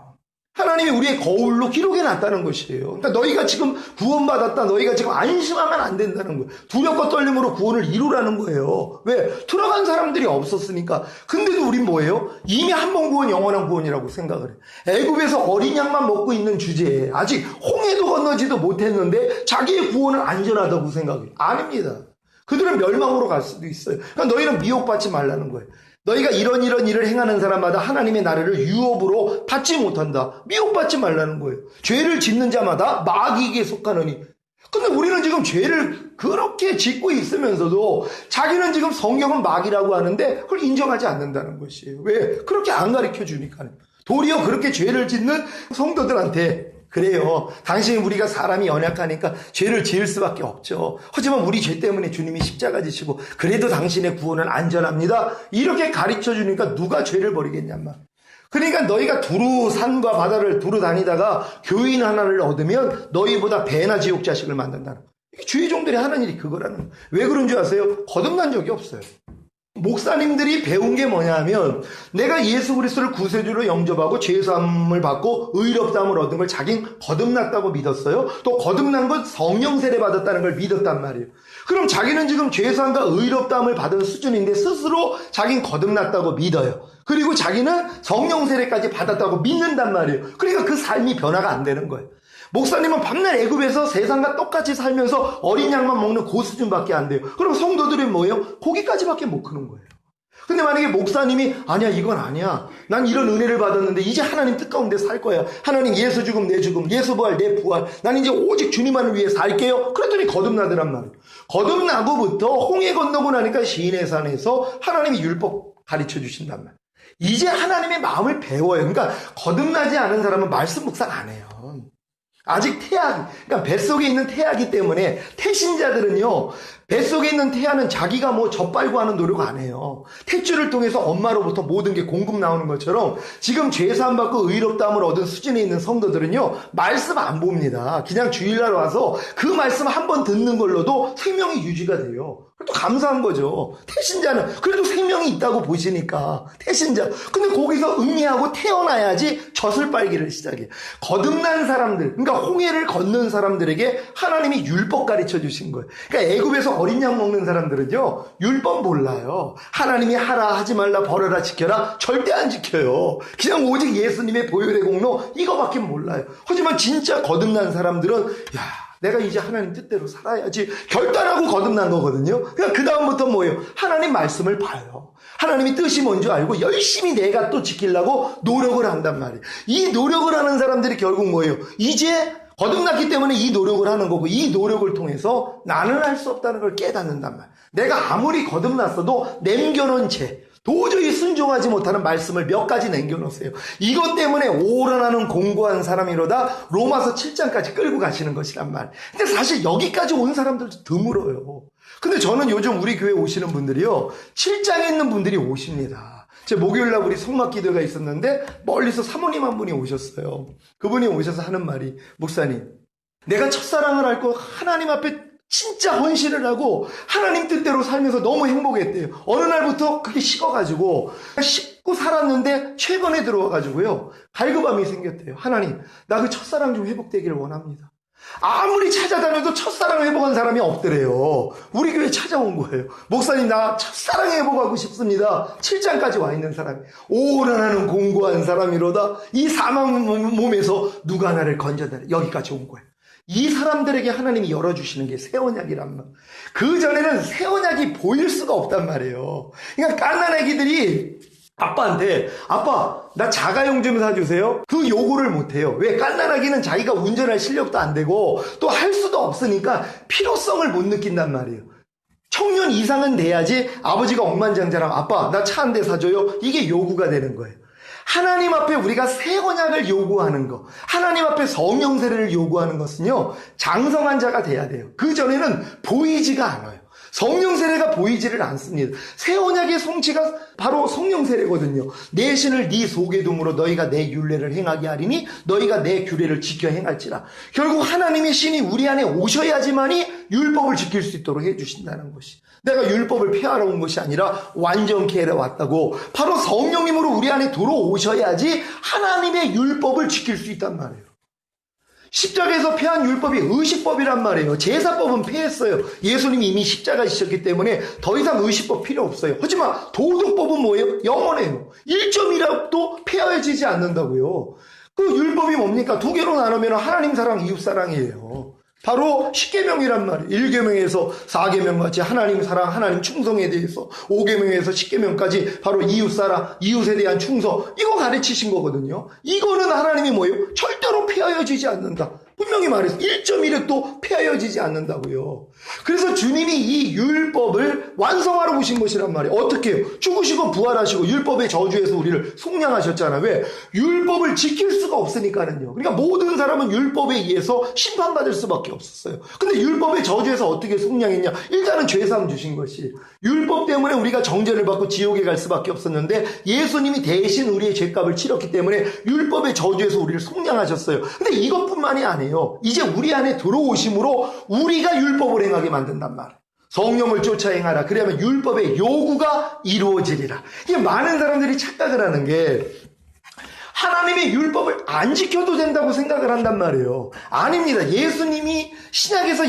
하나님이 우리의 거울로 기록해 놨다는 것이에요. 그러니까 너희가 지금 구원받았다, 너희가 지금 안심하면 안 된다는 거예요. 두렵고 떨림으로 구원을 이루라는 거예요. 왜? 들어간 사람들이 없었으니까. 근데도 우린 뭐예요? 이미 한 번 구원, 영원한 구원이라고 생각을 해요. 애굽에서 어린 양만 먹고 있는 주제에 아직 홍해도 건너지도 못했는데 자기의 구원은 안전하다고 생각해요. 아닙니다. 그들은 멸망으로 갈 수도 있어요. 그러니까 너희는 미혹받지 말라는 거예요. 너희가 이런 일을 행하는 사람마다 하나님의 나라를 유업으로 받지 못한다. 미혹받지 말라는 거예요. 죄를 짓는 자마다 마귀에게 속하느니. 근데 우리는 지금 죄를 그렇게 짓고 있으면서도 자기는 지금 성경은 마귀라고 하는데 그걸 인정하지 않는다는 것이에요. 왜? 그렇게 안 가르쳐 주니까요. 도리어 그렇게 죄를 짓는 성도들한테 그래요. 당신 우리가 사람이 연약하니까 죄를 지을 수밖에 없죠. 하지만 우리 죄 때문에 주님이 십자가 지시고 그래도 당신의 구원은 안전합니다. 이렇게 가르쳐 주니까 누가 죄를 버리겠냔 말. 그러니까 너희가 두루 산과 바다를 두루 다니다가 교인 하나를 얻으면 너희보다 배나 지옥 자식을 만든다는 거예요. 주의 종들이 하는 일이 그거라는 거예요. 왜 그런 줄 아세요? 거듭난 적이 없어요. 목사님들이 배운 게 뭐냐면 내가 예수 그리스도를 구세주로 영접하고 죄사함을 받고 의롭다함을 얻은 걸 자긴 거듭났다고 믿었어요. 또 거듭난 건 성령 세례 받았다는 걸 믿었단 말이에요. 그럼 자기는 지금 죄사함과 의롭다함을 받은 수준인데 스스로 자긴 거듭났다고 믿어요. 그리고 자기는 성령 세례까지 받았다고 믿는단 말이에요. 그러니까 그 삶이 변화가 안 되는 거예요. 목사님은 밤낮 애굽에서 세상과 똑같이 살면서 어린 양만 먹는 그 수준밖에 안 돼요. 그럼 성도들이 뭐예요? 고기까지밖에 못 크는 거예요. 근데 만약에 목사님이 아니야 이건 아니야. 난 이런 은혜를 받았는데 이제 하나님 뜻 가운데 살 거야. 하나님 예수 죽음 내 죽음 예수 부활 내 부활 난 이제 오직 주님만을 위해 살게요. 그랬더니 거듭나더란 말이에요. 거듭나고부터 홍해 건너고 나니까 시인의 산에서 하나님이 율법 가르쳐 주신단 말이에요. 이제 하나님의 마음을 배워요. 그러니까 거듭나지 않은 사람은 말씀 묵상 안 해요. 아직 태아, 그러니까 뱃속에 있는 태아기 때문에 태신자들은요, 뱃속에 있는 태아는 자기가 뭐 젖빨고 하는 노력 안 해요. 탯줄을 통해서 엄마로부터 모든 게 공급 나오는 것처럼 지금 죄사함 받고 의롭다함을 얻은 수준에 있는 성도들은요, 말씀 안 봅니다. 그냥 주일날 와서 그 말씀 한 번 듣는 걸로도 생명이 유지가 돼요. 또 감사한 거죠. 태신자는 그래도 생명이 있다고 보시니까 태신자. 근데 거기서 응애하고 태어나야지 젖을 빨기를 시작해요. 거듭난 사람들, 그러니까 홍해를 건넌 사람들에게 하나님이 율법 가르쳐 주신 거예요. 그러니까 애굽에서 어린 양 먹는 사람들은요, 율법 몰라요. 하나님이 하라 하지 말라 벌어라 지켜라 절대 안 지켜요. 그냥 오직 예수님의 보혈의 공로 이거밖에 몰라요. 하지만 진짜 거듭난 사람들은 내가 이제 하나님 뜻대로 살아야지 결단하고 거듭난 거거든요. 그러니까 그 다음부터 뭐예요? 하나님 말씀을 봐요. 하나님이 뜻이 뭔지 알고 열심히 내가 또 지키려고 노력을 한단 말이에요. 이 노력을 하는 사람들이 결국 뭐예요? 이제 거듭났기 때문에 이 노력을 하는 거고 이 노력을 통해서 나는 할 수 없다는 걸 깨닫는단 말이에요. 내가 아무리 거듭났어도 남겨놓은 채 도저히 순종하지 못하는 말씀을 몇 가지 남겨놓으세요. 이것 때문에 오른하는 공고한 사람이로다 로마서 7장까지 끌고 가시는 것이란 말. 근데 사실 여기까지 온 사람들도 드물어요. 근데 저는 요즘 우리 교회 오시는 분들이요, 7장에 있는 분들이 오십니다. 제 목요일날 우리 성막기도가 있었는데 멀리서 사모님 한 분이 오셨어요. 그분이 오셔서 하는 말이, 목사님, 내가 첫사랑을 앓고 하나님 앞에 진짜 헌신을 하고 하나님 뜻대로 살면서 너무 행복했대요. 어느 날부터 그게 식어가지고 씹고 살았는데 최근에 들어와가지고요, 갈급함이 생겼대요. 하나님, 나 그 첫사랑 좀 회복되기를 원합니다. 아무리 찾아다녀도 첫사랑 회복한 사람이 없더래요. 우리 교회 찾아온 거예요. 목사님, 나 첫사랑 회복하고 싶습니다. 7장까지 와 있는 사람이, 오른하는 공고한 사람이로다 이 사망 몸에서 누가 나를 건져내라, 여기까지 온 거예요. 이 사람들에게 하나님이 열어주시는 게 새 언약이란 말. 그 전에는 새 언약이 보일 수가 없단 말이에요. 그러니까 갓난 애기들이 아빠한테, 아빠, 나 자가용 좀 사주세요. 그 요구를 못해요. 왜? 갓난 아기는 자기가 운전할 실력도 안 되고 또 할 수도 없으니까 필요성을 못 느낀단 말이에요. 청년 이상은 돼야지 아버지가 억만장자랑 아빠, 나 차 한 대 사줘요. 이게 요구가 되는 거예요. 하나님 앞에 우리가 새 언약을 요구하는 것, 하나님 앞에 성령 세례를 요구하는 것은요, 장성한 자가 돼야 돼요. 그 전에는 보이지가 않아요. 성령 세례가 보이지를 않습니다. 새 언약의 성취가 바로 성령 세례거든요. 내 신을 네 속에 둠으로 너희가 내 율례를 행하게 하리니 너희가 내 규례를 지켜 행할지라. 결국 하나님의 신이 우리 안에 오셔야지만이 율법을 지킬 수 있도록 해주신다는 것이, 내가 율법을 폐하러 온 것이 아니라 완전케 하러 왔다고, 바로 성령님으로 우리 안에 들어오셔야지 하나님의 율법을 지킬 수 있단 말이에요. 십자가에서 폐한 율법이 의식법이란 말이에요. 제사법은 폐했어요. 예수님이 이미 십자가 지셨기 때문에 더 이상 의식법 필요 없어요. 하지만 도덕법은 뭐예요? 영원해요. 1점이라도 폐하여지지 않는다고요. 그 율법이 뭡니까? 두 개로 나누면 하나님 사랑, 이웃 사랑이에요. 바로 10계명이란 말이에요. 1계명에서 4계명 같이 하나님 사랑, 하나님 충성에 대해서, 5계명에서 10계명까지 바로 이웃 사랑, 이웃에 대한 충성, 이거 가르치신 거거든요. 이거는 하나님이 뭐예요? 절대로 폐하여지지 않는다. 분명히 말해서 1.1획도 폐하여지지 않는다고요. 그래서 주님이 이 율법을 완성하러 오신 것이란 말이에요. 어떻게 해요? 죽으시고 부활하시고 율법의 저주에서 우리를 속량하셨잖아요. 왜? 율법을 지킬 수가 없으니까는요. 그러니까 모든 사람은 율법에 의해서 심판받을 수밖에 없었어요. 근데 율법의 저주에서 어떻게 속량했냐? 일단은 죄사함 주신 것이, 율법 때문에 우리가 정죄를 받고 지옥에 갈 수밖에 없었는데 예수님이 대신 우리의 죄값을 치렀기 때문에 율법의 저주에서 우리를 속량하셨어요. 근데 이것뿐만이 아니에요. 이제 우리 안에 들어오심으로 우리가 율법을 행하게 만든단 말이에요. 성령을 쫓아 행하라. 그러면 율법의 요구가 이루어지리라. 이게 많은 사람들이 착각을 하는 게 하나님의 율법을 안 지켜도 된다고 생각을 한단 말이에요. 아닙니다. 예수님이 신약에서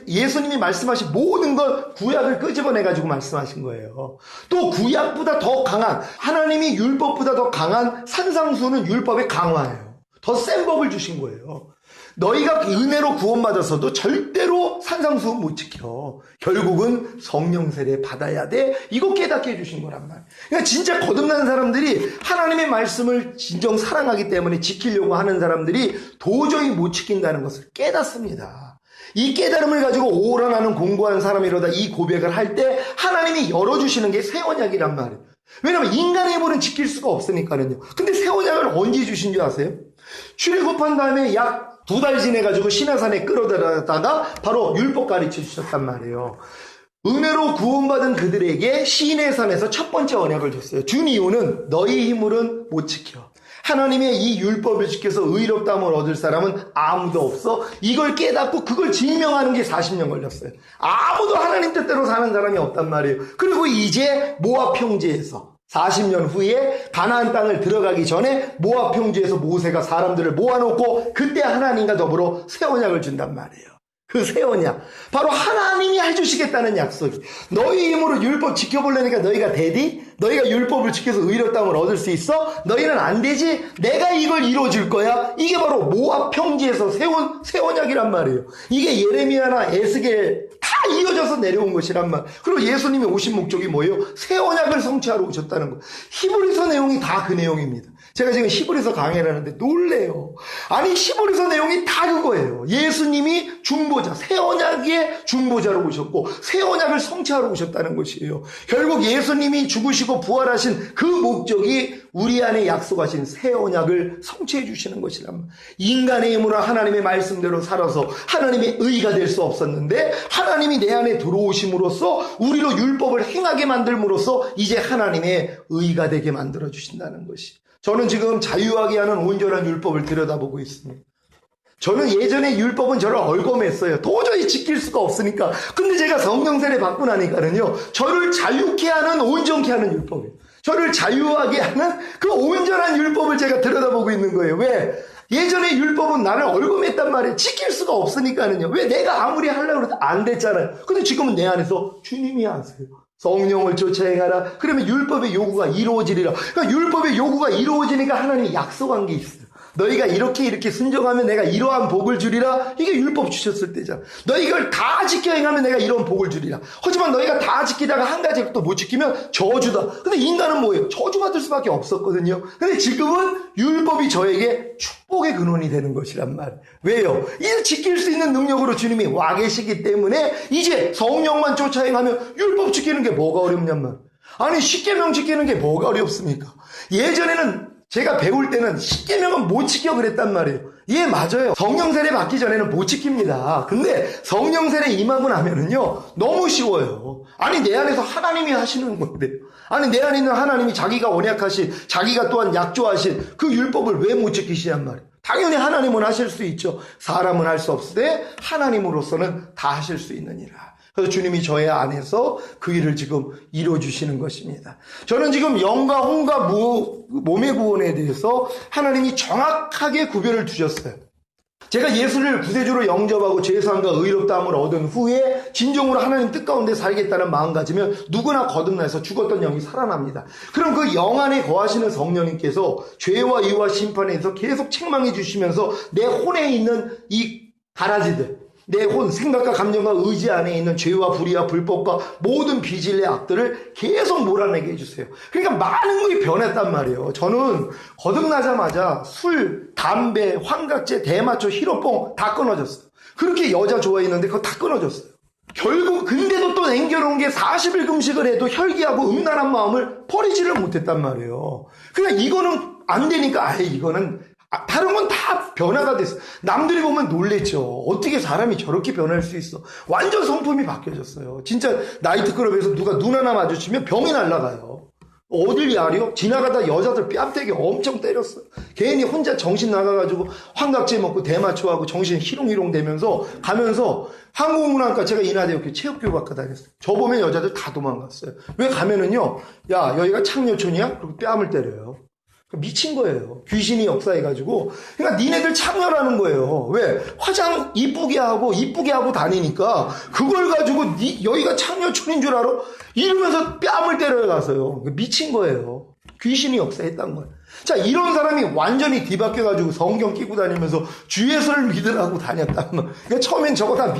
예수님이 말씀하신 모든 걸 구약을 끄집어내가지고 말씀하신 거예요. 또 구약보다 더 강한, 하나님이 율법보다 더 강한 산상수는 율법의 강화예요. 더 센 법을 주신 거예요. 너희가 은혜로 구원받아서도 절대로 산상수 못 지켜. 결국은 성령 세례 받아야 돼. 이거 깨닫게 해주신 거란 말이에요. 그러니까 진짜 거듭난 사람들이 하나님의 말씀을 진정 사랑하기 때문에 지키려고 하는 사람들이 도저히 못 지킨다는 것을 깨닫습니다. 이 깨달음을 가지고 오라나는 공부한 사람이로다 이 고백을 할 때 하나님이 열어주시는 게 새 언약이란 말이에요. 왜냐하면 인간의 힘으로는 지킬 수가 없으니까요. 근데 새 언약을 언제 주신 줄 아세요? 출애굽한 다음에 약 2달 지내가지고 시내산에 끌어들여다가 바로 율법 가르쳐 주셨단 말이에요. 은혜로 구원받은 그들에게 시내산에서 첫 번째 언약을 줬어요. 준 이유는 너희 힘으로는 못 지켜. 하나님의 이 율법을 지켜서 의롭다함을 얻을 사람은 아무도 없어. 이걸 깨닫고 그걸 증명하는 게 40년 걸렸어요. 아무도 하나님 뜻대로 사는 사람이 없단 말이에요. 그리고 이제 모압 평지에서 40년 후에 가나안 땅을 들어가기 전에 모압 평지에서 모세가 사람들을 모아놓고 그때 하나님과 더불어 새 언약을 준단 말이에요. 그 새 언약 바로 하나님이 해주시겠다는 약속이. 너희 힘으로 율법 지켜보려니까 너희가 되디? 너희가 율법을 지켜서 의롭다함을 얻을 수 있어? 너희는 안 되지? 내가 이걸 이루어줄 거야. 이게 바로 모압 평지에서 세운 새 언약이란 말이에요. 이게 예레미야나 에스겔 다 이어져서 내려온 것이란 말. 그리고 예수님이 오신 목적이 뭐예요? 새 언약을 성취하러 오셨다는 거예요. 히브리서 내용이 다 그 내용입니다. 제가 지금 히브리서 강의를 하는데 놀래요. 아니 히브리서 내용이 다 그거예요. 예수님이 중보자, 새 언약의 중보자로 오셨고 새 언약을 성취하러 오셨다는 것이에요. 결국 예수님이 죽으시고 부활하신 그 목적이 우리 안에 약속하신 새 언약을 성취해 주시는 것이란 말이에요. 인간의 힘으로 하나님의 말씀대로 살아서 하나님의 의가 될 수 없었는데 하나님이 내 안에 들어오심으로써 우리로 율법을 행하게 만들므로써 이제 하나님의 의가 되게 만들어 주신다는 것이. 저는 지금 자유하게 하는 온전한 율법을 들여다보고 있습니다. 저는 예전에 율법은 저를 얼검했어요. 도저히 지킬 수가 없으니까. 근데 제가 성령 세례 받고 나니까는요, 저를 자유케 하는, 온전케 하는 율법이에요. 저를 자유하게 하는 그 온전한 율법을 제가 들여다보고 있는 거예요. 왜? 예전에 율법은 나를 얼검했단 말이에요. 지킬 수가 없으니까는요. 왜? 내가 아무리 하려고 해도 안 됐잖아요. 근데 지금은 내 안에서 주님이 하세요. 성령을 쫓아 행하라. 그러면 율법의 요구가 이루어지리라. 그러니까 율법의 요구가 이루어지니까 하나님이 약속한 게 있어요. 너희가 이렇게 순종하면 내가 이러한 복을 주리라. 이게 율법 주셨을 때잖아. 너희 이걸 다 지켜 행하면 내가 이런 복을 주리라. 하지만 너희가 다 지키다가 한 가지 또 못 지키면 저주다. 근데 인간은 뭐예요? 저주받을 수밖에 없었거든요. 근데 지금은 율법이 저에게 축복의 근원이 되는 것이란 말이에요. 왜요? 이제 지킬 수 있는 능력으로 주님이 와 계시기 때문에 이제 성령만 쫓아 행하면 율법 지키는 게 뭐가 어렵냔 말이에요. 아니 십계명 지키는 게 뭐가 어렵습니까? 예전에는 제가 배울 때는 십계명은 못 지켜 그랬단 말이에요. 예, 맞아요. 성령 세례 받기 전에는 못 지킵니다. 근데 성령 세례 임하고 나면은요, 너무 쉬워요. 아니, 내 안에서 하나님이 하시는 건데. 아니, 내 안에 있는 하나님이 자기가 언약하신, 자기가 또한 약조하신 그 율법을 왜 못 지키시냔 말이에요. 당연히 하나님은 하실 수 있죠. 사람은 할 수 없으되 하나님으로서는 다 하실 수 있느니라. 그래서 주님이 저의 안에서 그 일을 지금 이루어주시는 것입니다. 저는 지금 영과 혼과 몸의 구원에 대해서 하나님이 정확하게 구별을 두셨어요. 제가 예수를 구세주로 영접하고 죄사함과 의롭다함을 얻은 후에 진정으로 하나님 뜻 가운데 살겠다는 마음 가지면 누구나 거듭나서 죽었던 영이 살아납니다. 그럼 그 영 안에 거하시는 성령님께서 죄와 의와 심판에 대해서 계속 책망해 주시면서 내 혼에 있는 이 가라지들, 내 혼, 생각과 감정과 의지 안에 있는 죄와 불의와 불법과 모든 비질의 악들을 계속 몰아내게 해주세요. 그러니까 많은 것이 변했단 말이에요. 저는 거듭나자마자 술, 담배, 환각제, 대마초, 히로뽕 다 끊어졌어요. 그렇게 여자 좋아했는데 그거 다 끊어졌어요. 결국 근데도 또 남겨놓은 게 40일 금식을 해도 혈기하고 음란한 마음을 버리지를 못했단 말이에요. 그냥 이거는 안 되니까 이거는 다른 건 다 변화가 됐어. 남들이 보면 놀랬죠. 어떻게 사람이 저렇게 변할 수 있어. 완전 성품이 바뀌어졌어요. 진짜 나이트클럽에서 누가 눈 하나 마주치면 병이 날아가요. 어딜 야려? 지나가다 여자들 뺨때기 엄청 때렸어요. 괜히 혼자 정신 나가가지고 환각제 먹고 대마초하고 정신 희롱희롱 되면서 가면서 한국문화과 제가 인하대학교 체육교육학과 다녔어요. 저 보면 여자들 다 도망갔어요. 왜 가면은요, 야, 여기가 창녀촌이야? 그리고 뺨을 때려요. 미친 거예요. 귀신이 역사해가지고. 그러니까 니네들 창녀라는 거예요. 왜? 화장 이쁘게 하고 다니니까 그걸 가지고 여기가 창녀촌인 줄 알아? 이러면서 뺨을 때려야 가서요. 미친 거예요. 귀신이 역사했단 거예요. 자, 이런 사람이 완전히 뒤바뀌어가지고 성경 끼고 다니면서 주 예수를 믿으라고 다녔단 말이에요. 그러니까 처음엔 저거 다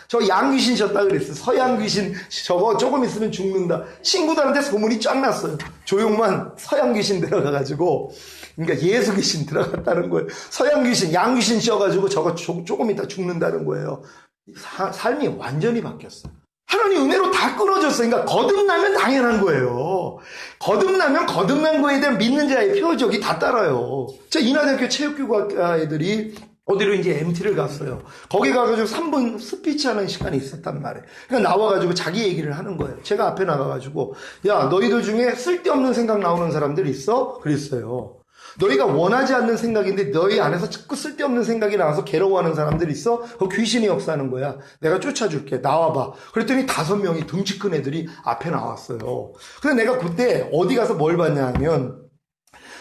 저 양귀신 졌다 그랬어요. 서양 귀신 저거 조금 있으면 죽는다. 친구들한테 소문이 쫙 났어요. 조용만 서양 귀신 들어가가지고, 그러니까 예수 귀신 들어갔다는 거예요. 서양 귀신, 양 귀신 씌어가지고 저거 조금 있다 죽는다는 거예요. 삶이 완전히 바뀌었어요. 하나님 은혜로 다 끊어졌어요. 그러니까 거듭나면 당연한 거예요. 거듭나면 거듭난 거에 대한 믿는 자의 표적이 다 따라요. 저 인하대학교 체육교육학과 애들이 어디로 이제 MT를 갔어요. 거기 가가지고 3분 스피치 하는 시간이 있었단 말이에요. 그러니까 나와가지고 자기 얘기를 하는 거예요. 제가 앞에 나가가지고, 야, 너희들 중에 쓸데없는 생각 나오는 사람들 있어? 그랬어요. 너희가 원하지 않는 생각인데 너희 안에서 자꾸 쓸데없는 생각이 나와서 괴로워하는 사람들 있어? 그 귀신이 역사하는 거야. 내가 쫓아줄게. 나와봐. 그랬더니 5명이 덩치 큰 애들이 앞에 나왔어요. 근데 내가 그때 어디 가서 뭘 봤냐 하면,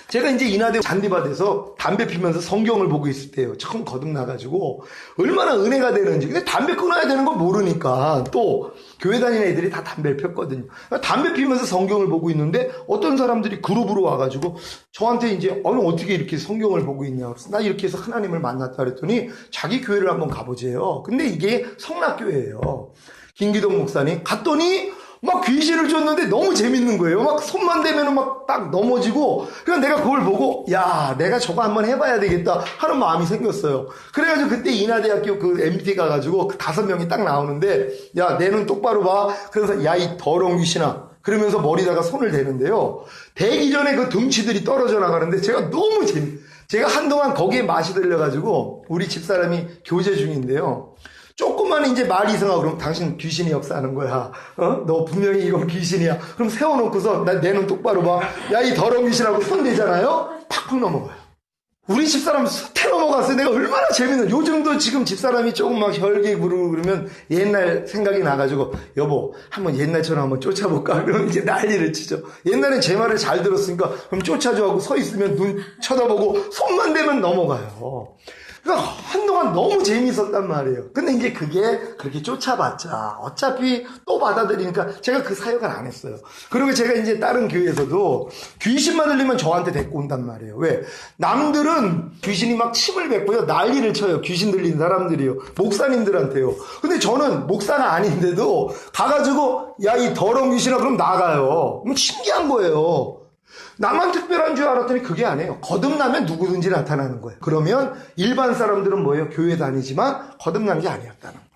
제가 이제 인하대 잔디밭에서 담배 피면서 성경을 보고 있을 때요. 처음 거듭나가지고 얼마나 은혜가 되는지. 근데 담배 끊어야 되는 걸 모르니까 또 교회 다니는 애들이 다 담배를 폈거든요. 담배 피면서 성경을 보고 있는데 어떤 사람들이 그룹으로 와가지고 저한테 이제 어떻게 이렇게 성경을 보고 있냐. 그래서 나 이렇게 해서 하나님을 만났다 그랬더니 자기 교회를 한번 가보재요. 근데 이게 성락교회예요. 김기동 목사님 갔더니 막 귀신을 줬는데 너무 재밌는 거예요. 막 손만 대면 막 딱 넘어지고. 그래서 내가 그걸 보고, 야, 내가 저거 한번 해봐야 되겠다 하는 마음이 생겼어요. 그래가지고 그때 인하대학교 그 MT 가가지고 5명이 딱 나오는데, 야, 내 눈 똑바로 봐. 그래서 야, 이 더러운 귀신아. 그러면서 머리다가 손을 대는데요. 대기 전에 그 덩치들이 떨어져 나가는데 제가 너무 제가 한동안 거기에 맛이 들려가지고 우리 집사람이 교제 중인데요. 조금만 이제 말이 이상하고 그럼 당신 귀신이 역사하는 거야. 너 분명히 이건 귀신이야. 그럼 세워놓고서 내 눈 똑바로 봐. 야, 이 더러운 귀신하고 손 대잖아요. 팍팍 넘어가요. 우리 집사람 숲에 넘어갔어요. 내가 얼마나 재밌는. 요즘도 지금 집사람이 조금 막 혈기 부르고 그러면 옛날 생각이 나가지고 여보 한번 옛날처럼 한번 쫓아볼까? 그러면 이제 난리를 치죠. 옛날엔 제 말을 잘 들었으니까 그럼 쫓아줘 하고 서 있으면 눈 쳐다보고 손만 대면 넘어가요. 그러니까 한동안 너무 재미있었단 말이에요. 근데 이제 그게 그렇게 쫓아봤자 어차피 또 받아들이니까 제가 그 사역을 안 했어요. 그리고 제가 이제 다른 교회에서도 귀신만 들리면 저한테 데리고 온단 말이에요. 왜? 남들은 귀신이 막 침을 뱉고요. 난리를 쳐요. 귀신 들린 사람들이요. 목사님들한테요. 근데 저는 목사가 아닌데도 가가지고 야, 이 더러운 귀신아 그럼 나가요. 그럼 신기한 거예요. 나만 특별한 줄 알았더니 그게 아니에요. 거듭나면 누구든지 나타나는 거예요. 그러면 일반 사람들은 뭐예요? 교회 다니지만 거듭난 게 아니었다는 거예요.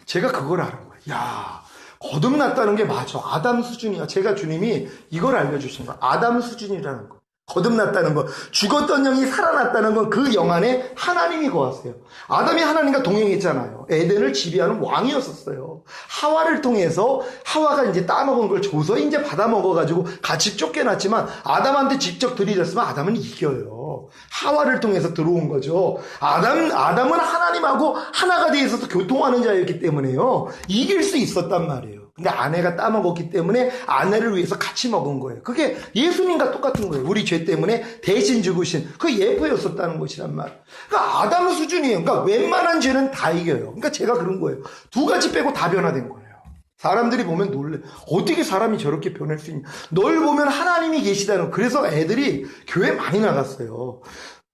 제가 그걸 알은 거예요. 야, 거듭났다는 게 맞아. 아담 수준이야. 제가 주님이 이걸 알려주신 거예요. 아담 수준이라는 거. 거듭났다는 거. 죽었던 영이 살아났다는 건 그 영 안에 하나님이 거하세요. 아담이 하나님과 동행했잖아요. 에덴을 지배하는 왕이었었어요. 하와를 통해서 하와가 이제 따먹은 걸 줘서 이제 받아먹어가지고 같이 쫓겨났지만 아담한테 직접 들이댔으면 아담은 이겨요. 하와를 통해서 들어온 거죠. 아담은 하나님하고 하나가 되어 있어서 교통하는 자였기 때문에요. 이길 수 있었단 말이에요. 근데 아내가 따먹었기 때문에 아내를 위해서 같이 먹은 거예요. 그게 예수님과 똑같은 거예요. 우리 죄 때문에 대신 죽으신 그 예표였었다는 것이란 말. 그러니까 아담 수준이에요. 그러니까 웬만한 죄는 다 이겨요. 그러니까 제가 그런 거예요. 2가지 빼고 다 변화된 거예요. 사람들이 보면 놀래. 어떻게 사람이 저렇게 변할 수 있냐. 널 보면 하나님이 계시다는 거. 그래서 애들이 교회 많이 나갔어요.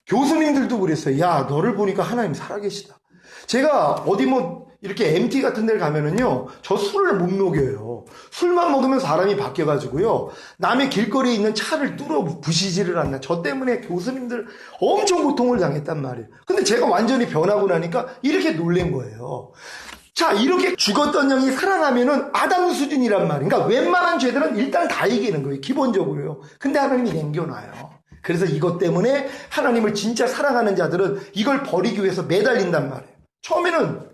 교수님들도 그랬어요. 야, 너를 보니까 하나님 살아계시다. 제가 어디 이렇게 MT 같은 데를 가면은요, 저 술을 못 먹여요. 술만 먹으면 사람이 바뀌어가지고요, 남의 길거리에 있는 차를 뚫어 부시지를 않나. 저 때문에 교수님들 엄청 고통을 당했단 말이에요. 근데 제가 완전히 변하고 나니까 이렇게 놀란 거예요. 자, 이렇게 죽었던 영이 살아나면은 아담 수준이란 말이에요. 그러니까 웬만한 죄들은 일단 다 이기는 거예요. 기본적으로요. 근데 하나님이 남겨놔요. 그래서 이것 때문에 하나님을 진짜 사랑하는 자들은 이걸 버리기 위해서 매달린단 말이에요. 처음에는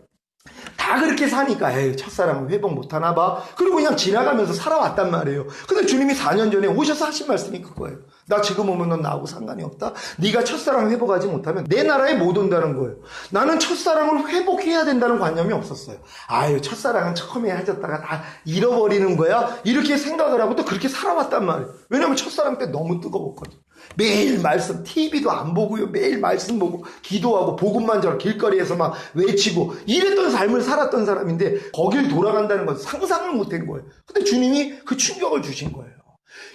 다 다 그렇게 사니까 에이 첫사랑은 회복 못하나 봐. 그리고 그냥 지나가면서 살아왔단 말이에요. 근데 주님이 4년 전에 오셔서 하신 말씀이 그거예요. 나 지금 오면 넌 나하고 상관이 없다. 네가 첫사랑 회복하지 못하면 내 나라에 못 온다는 거예요. 나는 첫사랑을 회복해야 된다는 관념이 없었어요. 아유 첫사랑은 처음에 헤어졌다가 다 잃어버리는 거야. 이렇게 생각을 하고 또 그렇게 살아왔단 말이에요. 왜냐면 첫사랑 때 너무 뜨거웠거든요. 매일 말씀, TV도 안 보고요. 매일 말씀 보고 기도하고 복음만 전하고 길거리에서 막 외치고 이랬던 삶을 살았던 사람인데 거길 돌아간다는 건 상상을 못한 거예요. 근데 주님이 그 충격을 주신 거예요.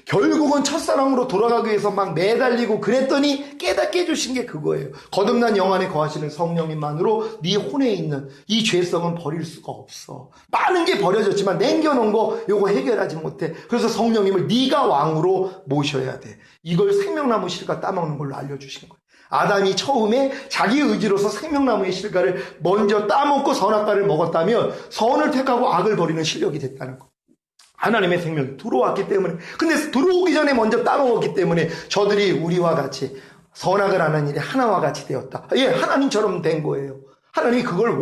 결국은 첫사랑으로 돌아가기 위해서 막 매달리고 그랬더니 깨닫게 해주신 게 그거예요. 거듭난 영 안에 거하시는 성령님만으로 네 혼에 있는 이 죄성은 버릴 수가 없어. 많은 게 버려졌지만 남겨놓은 거 요거 해결하지 못해. 그래서 성령님을 네가 왕으로 모셔야 돼. 이걸 생명나무 실과 따먹는 걸로 알려주신 거예요. 아담이 처음에 자기 의지로서 생명나무의 실과를 먼저 따먹고 선악과를 먹었다면 선을 택하고 악을 버리는 실력이 됐다는 거예요. 하나님의 생명이 들어왔기 때문에, 근데 들어오기 전에 먼저 따먹었기 때문에 저들이 우리와 같이 선악을 하는 일이 하나와 같이 되었다. 예, 하나님처럼 된 거예요. 하나님이 그걸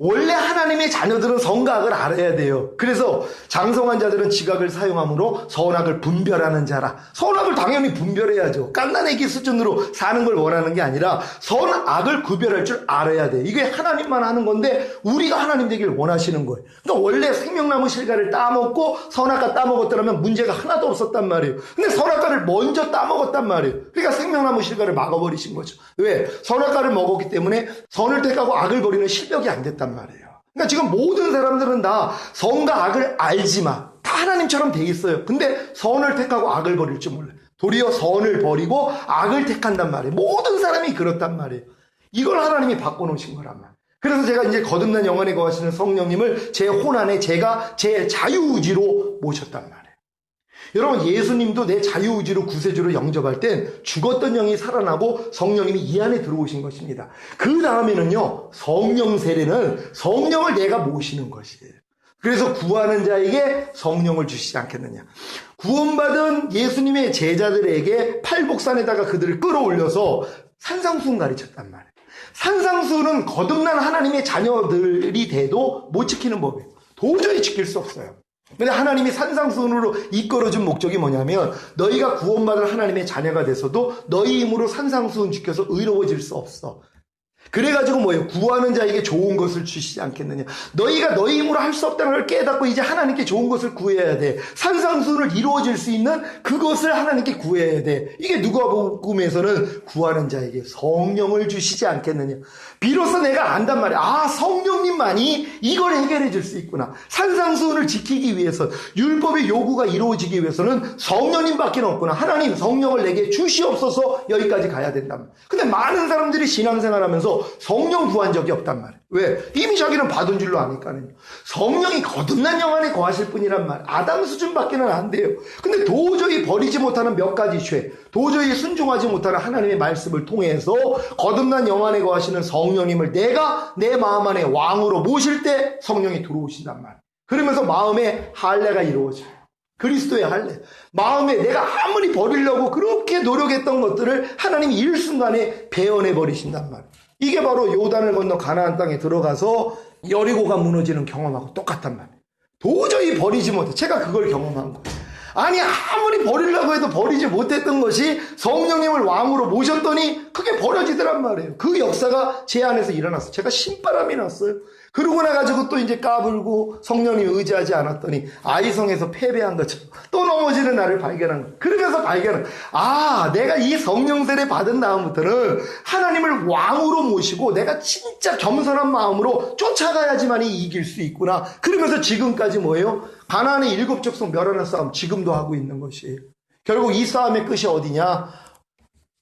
원래 하나님의 자녀들은 선과 악을 알아야 돼요. 그래서 장성한 자들은 지각을 사용함으로 선악을 분별하는 자라. 선악을 당연히 분별해야죠. 갓난아기 수준으로 사는 걸 원하는 게 아니라 선악을 구별할 줄 알아야 돼. 이게 하나님만 하는 건데 우리가 하나님 되길 원하시는 거예요. 그러니까 원래 생명나무 실과를 따먹고 선악과 따먹었더라면 문제가 하나도 없었단 말이에요. 근데 선악과를 먼저 따먹었단 말이에요. 그러니까 생명나무 실과를 막아버리신 거죠. 왜? 선악과를 먹었기 때문에 선을 택하고 악을 버리는 실력이 안 됐단 말이에요. 그러니까 지금 모든 사람들은 다 선과 악을 알지만 다 하나님처럼 돼 있어요. 근데 선을 택하고 악을 버릴 줄 몰라요. 도리어 선을 버리고 악을 택한단 말이에요. 모든 사람이 그렇단 말이에요. 이걸 하나님이 바꿔놓으신 거란 말이에요. 그래서 제가 이제 거듭난 영 안에 거하시는 성령님을 제 혼 안에 제가 제 자유의지로 모셨단 말이에요. 여러분 예수님도 내 자유의지로 구세주로 영접할 땐 죽었던 영이 살아나고 성령님이 이 안에 들어오신 것입니다. 그 다음에는요 성령 세례는 성령을 내가 모시는 것이에요. 그래서 구하는 자에게 성령을 주시지 않겠느냐. 구원받은 예수님의 제자들에게 팔복산에다가 그들을 끌어올려서 산상수훈 가르쳤단 말이에요. 산상수훈은 거듭난 하나님의 자녀들이 돼도 못 지키는 법이에요. 도저히 지킬 수 없어요. 근데 하나님이 산상수훈으로 이끌어준 목적이 뭐냐면 너희가 구원받은 하나님의 자녀가 돼서도 너희 힘으로 산상수훈 지켜서 의로워질 수 없어. 그래가지고 뭐예요? 구하는 자에게 좋은 것을 주시지 않겠느냐. 너희가 너희 힘으로 할 수 없다는 걸 깨닫고 이제 하나님께 좋은 것을 구해야 돼. 산상수훈을 이루어질 수 있는 그것을 하나님께 구해야 돼. 이게 누가복음에서는 구하는 자에게 성령을 주시지 않겠느냐. 비로소 내가 안단 말이야. 아, 성령님만이 이걸 해결해 줄 수 있구나. 산상수훈을 지키기 위해서 율법의 요구가 이루어지기 위해서는 성령님밖에 없구나. 하나님 성령을 내게 주시옵소서. 여기까지 가야 된단 말이야. 근데 많은 사람들이 신앙생활하면서 성령 구한 적이 없단 말이에요. 왜? 이미 자기는 받은 줄로 아니까요. 성령이 거듭난 영 안에 거하실 뿐이란 말. 아담 수준밖에는 안 돼요. 근데 도저히 버리지 못하는 몇 가지 죄, 도저히 순종하지 못하는 하나님의 말씀을 통해서 거듭난 영 안에 거하시는 성령님을 내가 내 마음 안에 왕으로 모실 때 성령이 들어오신단 말. 그러면서 마음에 할례가 이루어져요. 그리스도의 할례. 마음에 내가 아무리 버리려고 그렇게 노력했던 것들을 하나님이 일순간에 배연해 버리신단 말이에요. 이게 바로 요단을 건너 가나안 땅에 들어가서 여리고가 무너지는 경험하고 똑같단 말이에요. 도저히 버리지 못해. 제가 그걸 경험한 거예요. 아니 아무리 버리려고 해도 버리지 못했던 것이 성령님을 왕으로 모셨더니 그게 버려지더란 말이에요. 그 역사가 제 안에서 일어났어요. 제가 신바람이 났어요. 그러고 나가지고 또 이제 까불고 성령님 의지하지 않았더니 아이성에서 패배한 것처럼 또 넘어지는 나를 발견한 거예요. 그러면서 발견한 아, 내가 이 성령 세례 받은 다음부터는 하나님을 왕으로 모시고 내가 진짜 겸손한 마음으로 쫓아가야지만이 이길 수 있구나. 그러면서 지금까지 뭐예요? 가나안의 7 족속 멸하는 싸움 지금도 하고 있는 것이에요. 결국 이 싸움의 끝이 어디냐?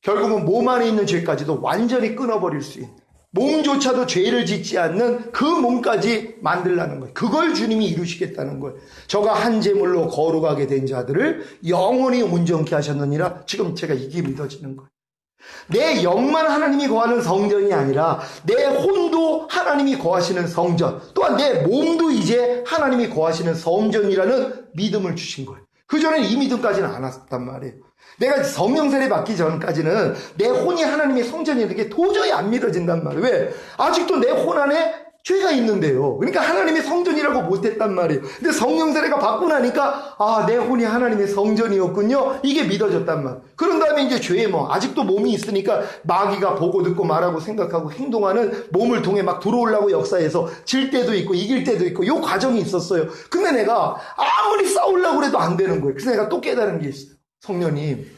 결국은 몸 안에 있는 죄까지도 완전히 끊어버릴 수 있는, 몸조차도 죄를 짓지 않는 그 몸까지 만들라는 거예요. 그걸 주님이 이루시겠다는 거예요. 저가 한 제물로 거룩하게 된 자들을 영원히 온전케 하셨느니라. 지금 제가 이게 믿어지는 거예요. 내 영만 하나님이 거하는 성전이 아니라 내 혼도 하나님이 거하시는 성전, 또한 내 몸도 이제 하나님이 거하시는 성전이라는 믿음을 주신 거예요. 그전엔 이 믿음까지는 안 왔단 말이에요. 내가 성령 세례 받기 전까지는 내 혼이 하나님의 성전이라는 게 도저히 안 믿어진단 말이에요. 왜? 아직도 내 혼 안에 죄가 있는데요. 그러니까 하나님의 성전이라고 못했단 말이에요. 근데 성령 세례가 받고 나니까 내 혼이 하나님의 성전이었군요. 이게 믿어졌단 말. 그런 다음에 이제 죄에 아직도 몸이 있으니까 마귀가 보고 듣고 말하고 생각하고 행동하는 몸을 통해 막 들어오려고 역사에서 질 때도 있고 이길 때도 있고 요 과정이 있었어요. 근데 내가 아무리 싸우려고 해도 안 되는 거예요. 그래서 내가 또 깨달은 게 있어요. 성령님,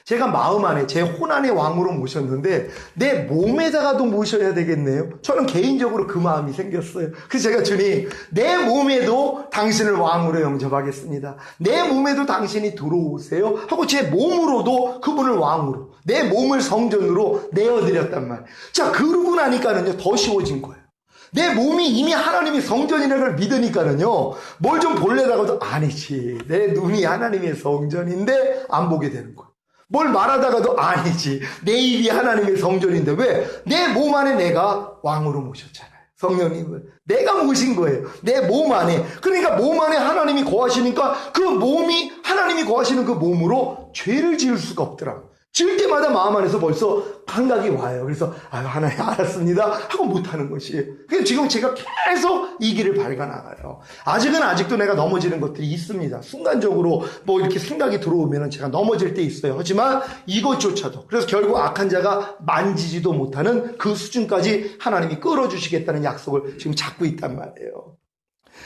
제가 마음 안에 제 혼 안에 왕으로 모셨는데 내 몸에다가도 모셔야 되겠네요. 저는 개인적으로 그 마음이 생겼어요. 그래서 제가 주님, 내 몸에도 당신을 왕으로 영접하겠습니다. 내 몸에도 당신이 들어오세요 하고 제 몸으로도 그분을 왕으로, 내 몸을 성전으로 내어드렸단 말이에요. 자, 그러고 나니까는요 더 쉬워진 거예요. 내 몸이 이미 하나님의 성전이라는 걸 믿으니까는요, 뭘 좀 볼래다가도 아니지, 내 눈이 하나님의 성전인데 안 보게 되는 거예요. 뭘 말하다가도 아니지, 내 입이 하나님의 성전인데 왜? 내 몸 안에 내가 왕으로 모셨잖아요. 성령님을 내가 모신 거예요. 내 몸 안에. 그러니까 몸 안에 하나님이 거하시니까 그 몸이, 하나님이 거하시는 그 몸으로 죄를 지을 수가 없더라고요. 지을 때마다 마음 안에서 벌써 감각이 와요. 그래서 하나님 알았습니다 하고 못하는 것이에요. 그래서 지금 제가 계속 이 길을 밟아나가요. 아직도 내가 넘어지는 것들이 있습니다. 순간적으로 뭐 이렇게 생각이 들어오면 제가 넘어질 때 있어요. 하지만 이것조차도, 그래서 결국 악한 자가 만지지도 못하는 그 수준까지 하나님이 끌어주시겠다는 약속을 지금 잡고 있단 말이에요.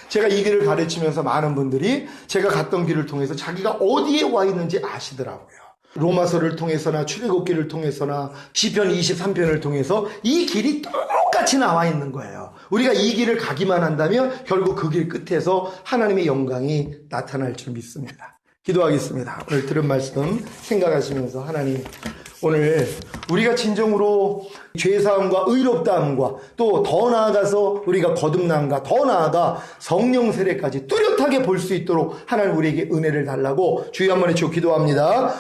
제가 이 길을 가르치면서 많은 분들이 제가 갔던 길을 통해서 자기가 어디에 와 있는지 아시더라고요. 로마서를 통해서나 출애굽기를 통해서나 시편 23편을 통해서 이 길이 똑같이 나와 있는 거예요. 우리가 이 길을 가기만 한다면 결국 그 길 끝에서 하나님의 영광이 나타날 줄 믿습니다. 기도하겠습니다. 오늘 들은 말씀 생각하시면서, 하나님, 오늘 우리가 진정으로 죄사함과 의롭다함과 또 더 나아가서 우리가 거듭남과 더 나아가 성령 세례까지 뚜렷하게 볼 수 있도록 하나님 우리에게 은혜를 달라고 주여 한번 외쳐 기도합니다.